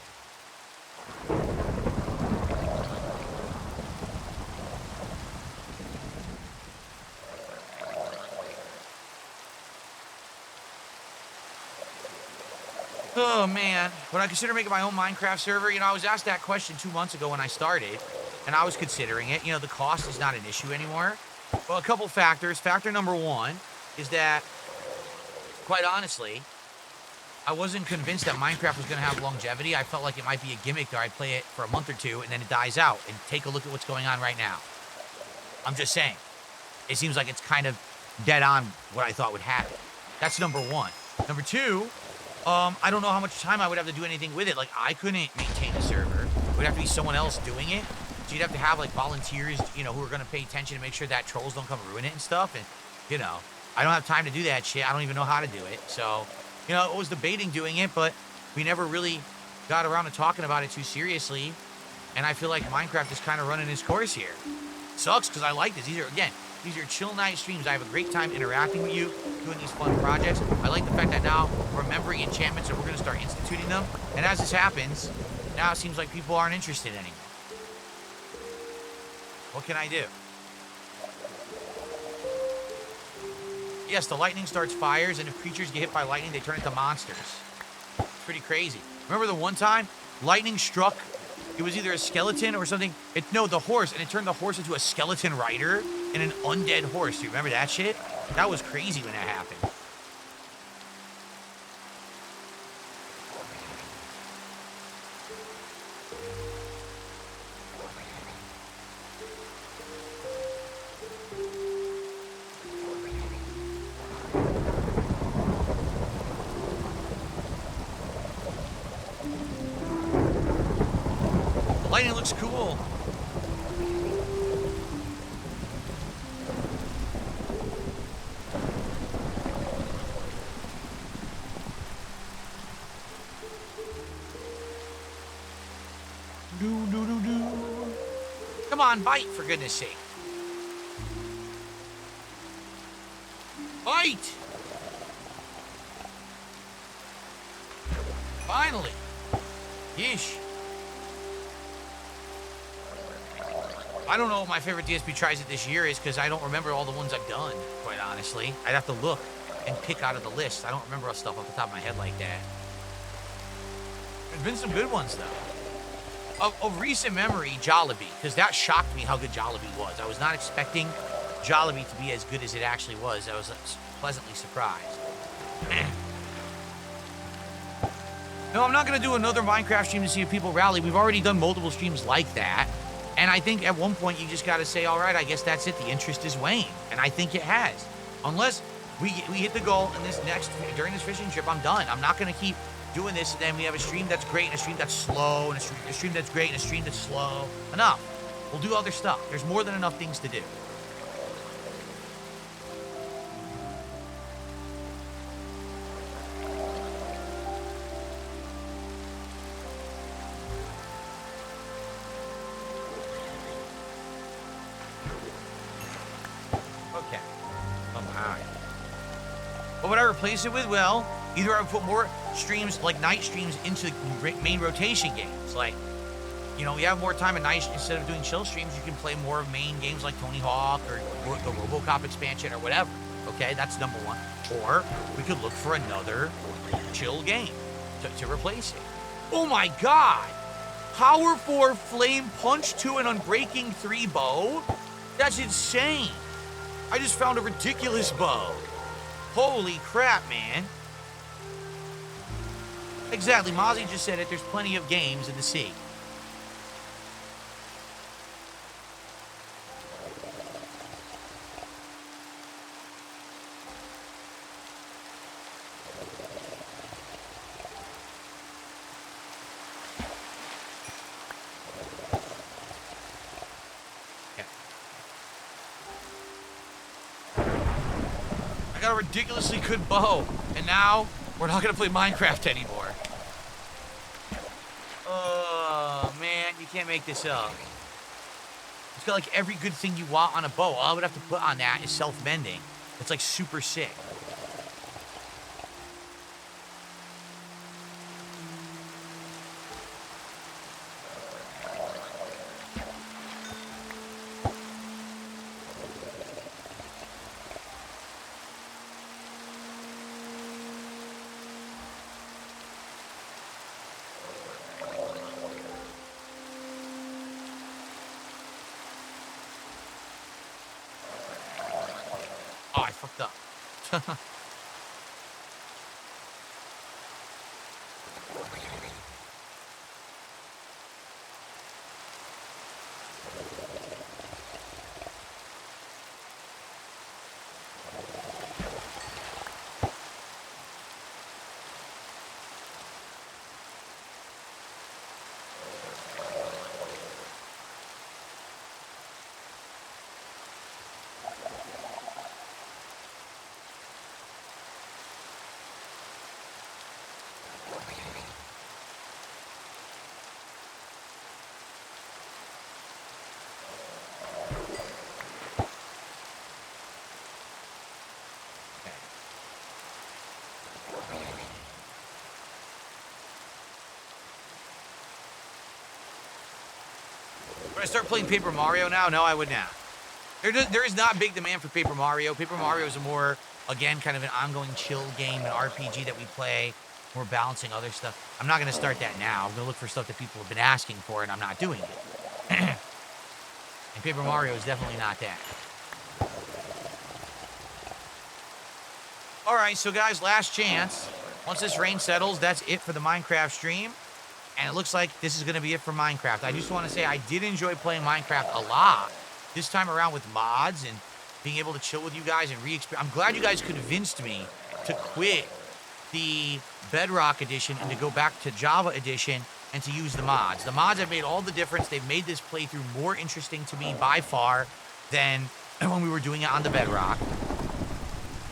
Oh, man. Would I consider making my own Minecraft server? You know, I was asked that question 2 months ago when I started, and I was considering it. You know, the cost is not an issue anymore. Well, a couple factors. Factor number one is that, quite honestly, I wasn't convinced that Minecraft was going to have longevity. I felt like it might be a gimmick that I'd play it for a month or two, and then it dies out. And take a look at what's going on right now. I'm just saying. It seems like it's kind of dead on what I thought would happen. That's number one. Number two, I don't know how much time I would have to do anything with it. Like, I couldn't maintain a server. It would have to be someone else doing it. So you'd have to have, like, volunteers, you know, who are going to pay attention to make sure that trolls don't come ruin it and stuff. And, you know, I don't have time to do that shit. I don't even know how to do it. So, you know, I was debating doing it, but we never really got around to talking about it too seriously. And I feel like Minecraft is kind of running its course here. Sucks, because I like this. These are chill night streams. I have a great time interacting with you, doing these fun projects. I like the fact that now we're remembering enchantments and we're going to start instituting them. And as this happens, now it seems like people aren't interested anymore. What can I do? Yes, the lightning starts fires, and if creatures get hit by lightning, they turn into monsters. It's pretty crazy. Remember the one time lightning struck? It was either a skeleton or something. No, the horse, and it turned the horse into a skeleton rider and an undead horse. Do you remember that shit? That was crazy when that happened. Lightning looks cool. Come on, bite, for goodness sake. Bite! Finally. Yeesh. I don't know what my favorite DSP tries it this year is because I don't remember all the ones I've done, quite honestly. I'd have to look and pick out of the list. I don't remember stuff off the top of my head like that. There's been some good ones, though. Of recent memory, Jollibee, because that shocked me how good Jollibee was. I was not expecting Jollibee to be as good as it actually was. I was pleasantly surprised. No, I'm not going to do another Minecraft stream to see if people rally. We've already done multiple streams like that. And I think at one point you just got to say, all right, I guess that's it. The interest is weighing. And I think it has. Unless we hit the goal in during this fishing trip, I'm done. I'm not going to keep doing this. And then we have a stream that's great and a stream that's slow and a stream that's great and a stream that's slow. Enough. We'll do other stuff. There's more than enough things to do. What would I replace it with? Well, either I would put more streams, like night streams, into main rotation games. Like, you know, we have more time at night. Instead of doing chill streams, you can play more of main games like Tony Hawk or the RoboCop expansion or whatever. Okay, that's number one. Or we could look for another chill game to replace it. Oh my God! Power 4 Flame Punch 2 and Unbreaking 3 bow? That's insane. I just found a ridiculous bow. Holy crap, man. Exactly. Mozzie just said it. There's plenty of games in the sea. I got a ridiculously good bow, and now we're not gonna play Minecraft anymore. Oh man, you can't make this up. It's got like every good thing you want on a bow. All I would have to put on that is self-mending. It's like super sick. Oh, I fucked up. Would I start playing Paper Mario now? No, I would not. There is not big demand for Paper Mario. Paper Mario is a more, again, kind of an ongoing chill game, an RPG that we play. We're balancing other stuff. I'm not going to start that now. I'm going to look for stuff that people have been asking for, and I'm not doing it. And Paper Mario is definitely not that. All right, so guys, last chance. Once this rain settles, that's it for the Minecraft stream. And it looks like this is going to be it for Minecraft. I just want to say I did enjoy playing Minecraft a lot. This time around with mods and being able to chill with you guys and I'm glad you guys convinced me to quit the Bedrock edition and to go back to Java edition and to use the mods. The mods have made all the difference. They've made this playthrough more interesting to me by far than when we were doing it on the Bedrock.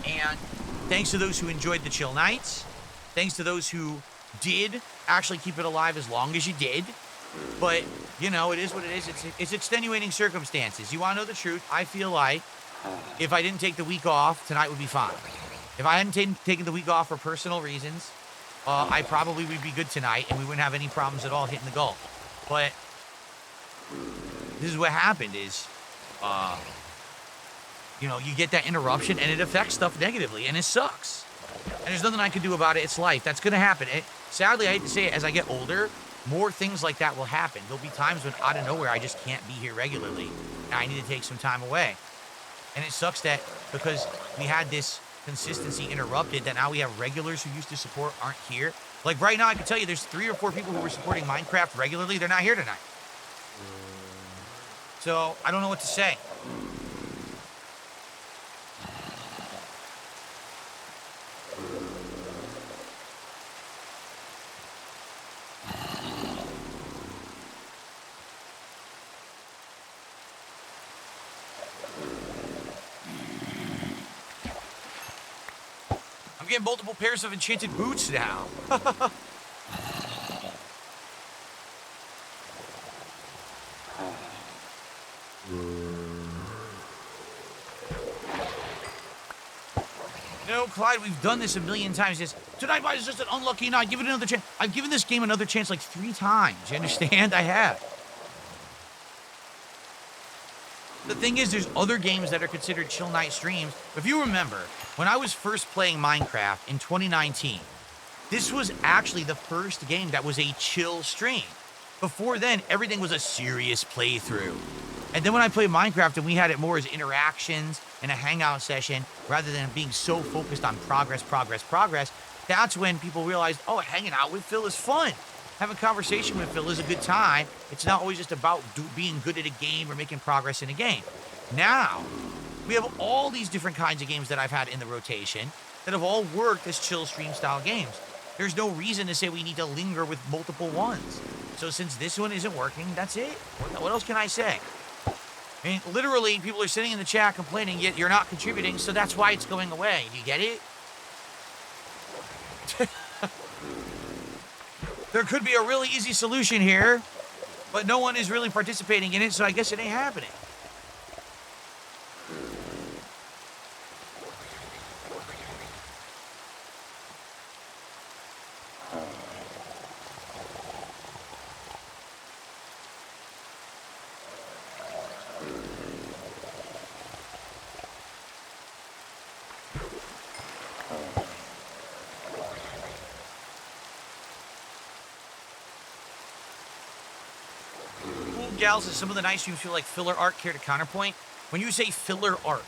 And thanks to those who enjoyed the chill nights. Thanks to those who did actually keep it alive as long as you did. But, you know, it is what it is. It's extenuating circumstances. You want to know the truth? I feel like if I didn't take the week off, tonight would be fine. If I hadn't taken the week off for personal reasons, I probably would be good tonight and we wouldn't have any problems at all hitting the goal. But this is what happened is, you know, you get that interruption and it affects stuff negatively and it sucks. And there's nothing I can do about it. It's life. That's going to happen. Sadly, I hate to say it, as I get older, more things like that will happen. There'll be times when out of nowhere I just can't be here regularly and I need to take some time away. And it sucks that because we had this consistency interrupted, that now we have regulars who used to support aren't here. Like right now, I can tell you there's 3 or 4 people who were supporting Minecraft regularly. They're not here tonight. So I don't know what to say. I'm getting multiple pairs of enchanted boots now. No, Clyde, we've done this a million times. Tonight is just an unlucky night. Give it another chance. I've given this game another chance like 3 times. You understand? I have. The thing is, there's other games that are considered chill night streams. If you remember, when I was first playing Minecraft in 2019, this was actually the first game that was a chill stream. Before then, everything was a serious playthrough. And then when I played Minecraft and we had it more as interactions and a hangout session, rather than being so focused on progress, That's when people realized, oh, hanging out with Phil is fun. Having a conversation with Phil is a good time. It's not always just about being good at a game or making progress in a game. Now, we have all these different kinds of games that I've had in the rotation that have all worked as chill stream style games. There's no reason to say we need to linger with multiple ones. So since this one isn't working, that's it. What else can I say? I mean, literally, people are sitting in the chat complaining, yet you're not contributing, so that's why it's going away. Do you get it? There could be a really easy solution here, but no one is really participating in it, so I guess it ain't happening. Gals, is some of the nice streams feel like filler arc. Care to counterpoint? When you say filler arc,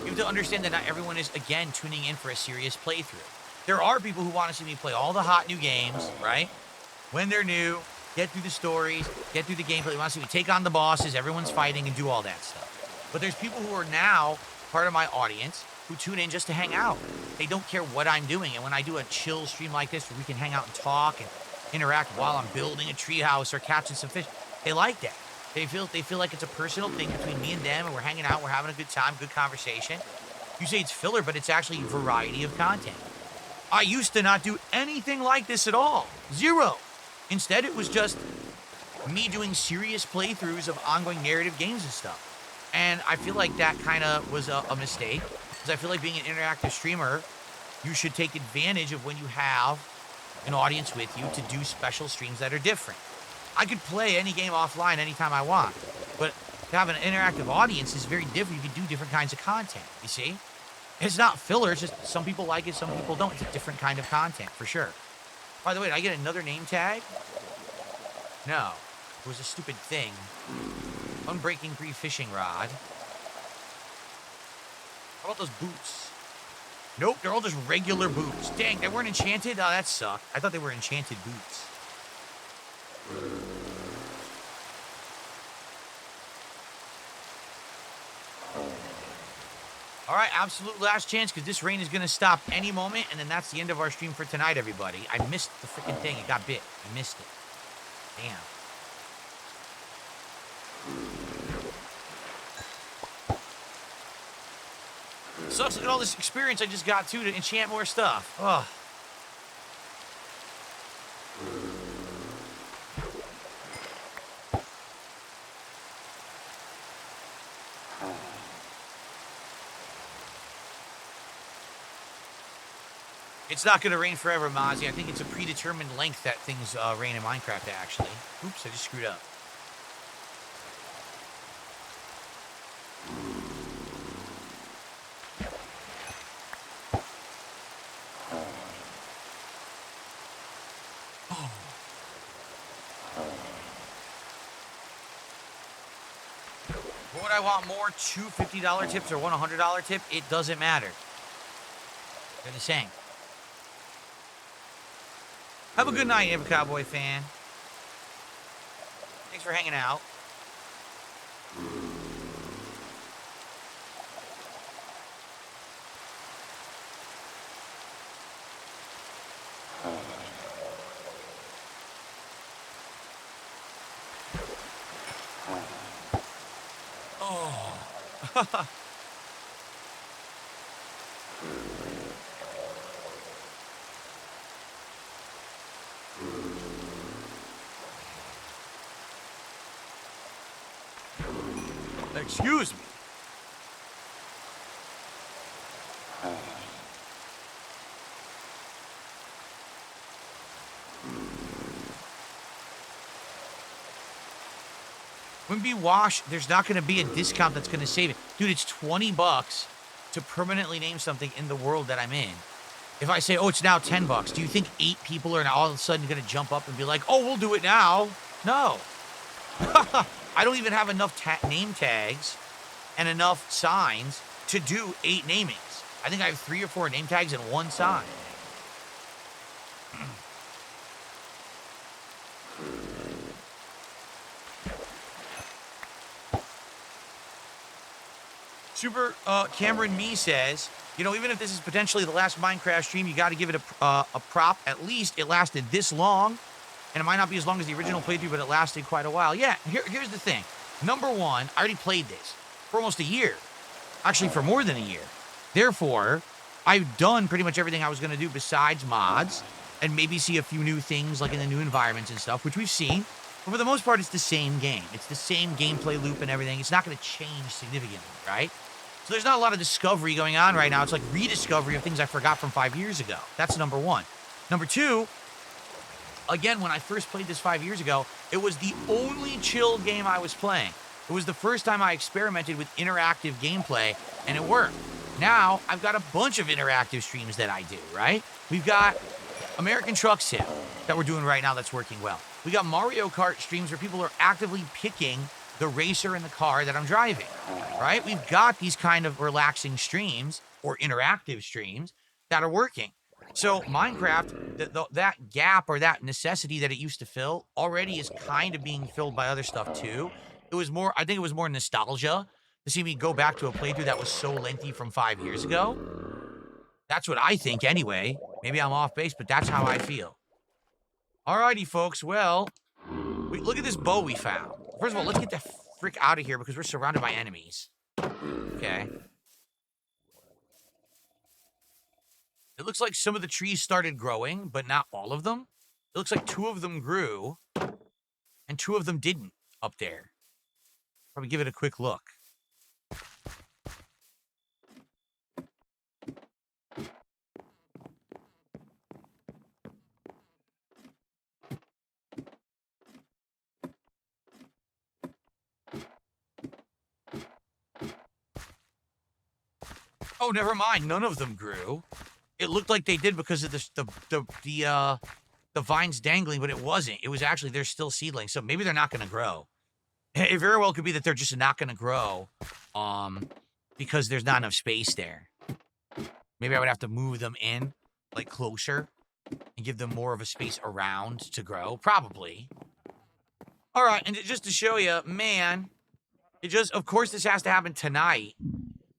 you have to understand that not everyone is, again, tuning in for a serious playthrough. There are people who want to see me play all the hot new games, right? When they're new, get through the stories, get through the gameplay. They want to see me take on the bosses, everyone's fighting, and do all that stuff. But there's people who are now part of my audience who tune in just to hang out. They don't care what I'm doing. And when I do a chill stream like this where we can hang out and talk and interact while I'm building a treehouse or catching some fish, they like that. They feel like it's a personal thing between me and them, and we're hanging out, we're having a good time, good conversation. You say it's filler, but it's actually a variety of content. I used to not do anything like this at all. Zero. Instead, it was just me doing serious playthroughs of ongoing narrative games and stuff. And I feel like that kind of was a mistake, because I feel like being an interactive streamer, you should take advantage of when you have an audience with you to do special streams that are different. I could play any game offline anytime I want, but to have an interactive audience is very different. You can do different kinds of content, you see? It's not filler, it's just some people like it, some people don't. It's a different kind of content, for sure. By the way, did I get another name tag? No, it was a stupid thing. Unbreaking free fishing rod. How about those boots? Nope, they're all just regular boots. Dang, they weren't enchanted? Oh, that sucked. I thought they were enchanted boots. All right, absolute last chance, because this rain is going to stop any moment, and then that's the end of our stream for tonight, everybody. I missed the freaking thing. It got bit. I missed it. Damn. Sucks. Look at all this experience I just got, too, to enchant more stuff. Ugh. It's not going to rain forever, Mozzie. I think it's a predetermined length that things rain in Minecraft, actually. Oops, I just screwed up. Would I want more? Two $50 tips or one $100 tip? It doesn't matter. They're the same. Have a good night, Ever Cowboy fan. Thanks for hanging out. Oh. Excuse me. When we wash, there's not going to be a discount that's going to save it. Dude, it's $20 to permanently name something in the world that I'm in. If I say, oh, it's now $10, do you think 8 people are now all of a sudden going to jump up and be like, oh, we'll do it now? No. I don't even have enough name tags and enough signs to do 8 namings. I think I have 3 or 4 name tags and 1 sign. Super Cameron Me says, you know, even if this is potentially the last Minecraft stream, you got to give it a prop. At least it lasted this long, and it might not be as long as the original playthrough, but it lasted quite a while. Yeah, here's the thing. Number one, I already played this for almost a year. Actually, for more than a year. Therefore, I've done pretty much everything I was going to do besides mods, and maybe see a few new things like in the new environments and stuff, which we've seen. But for the most part, it's the same game. It's the same gameplay loop and everything. It's not going to change significantly, right? So there's not a lot of discovery going on right now. It's like rediscovery of things I forgot from 5 years ago. That's number one. Number two, again, when I first played this 5 years ago, it was the only chill game I was playing. It was the first time I experimented with interactive gameplay, and it worked. Now, I've got a bunch of interactive streams that I do, right? We've got American Truck Sim that we're doing right now that's working well. We got Mario Kart streams where people are actively picking the racer in the car that I'm driving, right? We've got these kind of relaxing streams or interactive streams that are working. So Minecraft, that gap or that necessity that it used to fill already is kind of being filled by other stuff too. It was more, I think it was more nostalgia to see me go back to a playthrough that was so lengthy from 5 years ago. That's what I think anyway. Maybe I'm off base, but that's how I feel. Alrighty, folks. Well, look at this bow we found. First of all, let's get the frick out of here because we're surrounded by enemies. Okay. It looks like some of the trees started growing, but not all of them. It looks like 2 of them grew, and 2 of them didn't up there. Probably give it a quick look. Oh, never mind. None of them grew. It looked like they did because of the vines dangling, but it wasn't. It was actually, they're still seedlings, so maybe they're not going to grow. It very well could be that they're just not going to grow because there's not enough space there. Maybe I would have to move them in, like, closer and give them more of a space around to grow. Probably. All right, and just to show you, man, of course this has to happen tonight.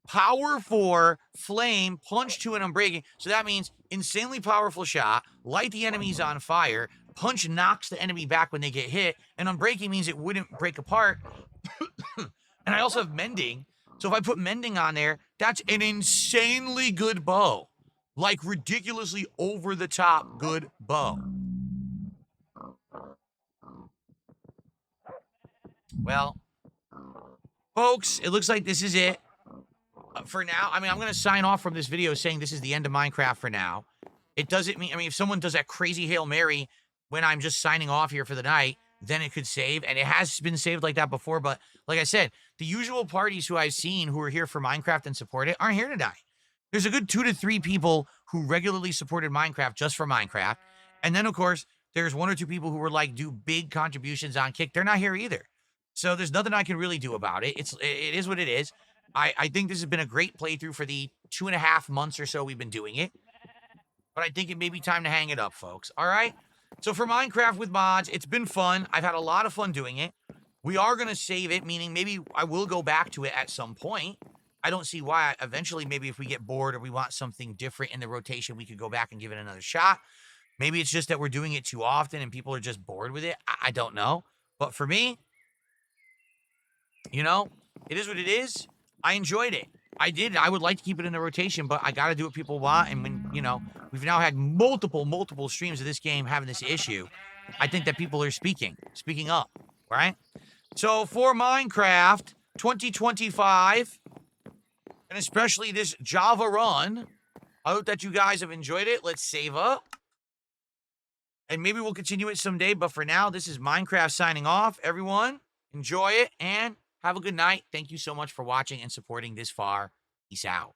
Power 4, flame, punch 2, and unbreaking. So that means insanely powerful shot, light the enemies on fire, punch knocks the enemy back when they get hit, and unbreaking means it wouldn't break apart. And I also have mending. So if I put mending on there, that's an insanely good bow. Like ridiculously over the top good bow. Well, folks, it looks like this is it. For now, I mean, I'm going to sign off from this video saying this is the end of Minecraft for now. It doesn't mean, I mean, if someone does that crazy Hail Mary when I'm just signing off here for the night, then it could save. And it has been saved like that before. But like I said, the usual parties who I've seen who are here for Minecraft and support it aren't here tonight. There's a good 2 to 3 people who regularly supported Minecraft just for Minecraft. And then, of course, there's 1 or 2 people who were like, do big contributions on Kick. They're not here either. So there's nothing I can really do about it. It is what it is. I think this has been a great playthrough for the 2.5 months or so we've been doing it. But I think it may be time to hang it up, folks. All right? So for Minecraft with mods, it's been fun. I've had a lot of fun doing it. We are going to save it, meaning maybe I will go back to it at some point. I don't see why. Eventually, maybe if we get bored or we want something different in the rotation, we could go back and give it another shot. Maybe it's just that we're doing it too often and people are just bored with it. I don't know. But for me, you know, it is what it is. I enjoyed it. I did. I would like to keep it in the rotation, but I got to do what people want. And when, you know, we've now had multiple streams of this game having this issue, I think that people are speaking up, right? So for Minecraft 2025, and especially this Java run, I hope that you guys have enjoyed it. Let's save up. And maybe we'll continue it someday. But for now, this is Minecraft signing off. Everyone, enjoy it and have a good night. Thank you so much for watching and supporting this far. Peace out.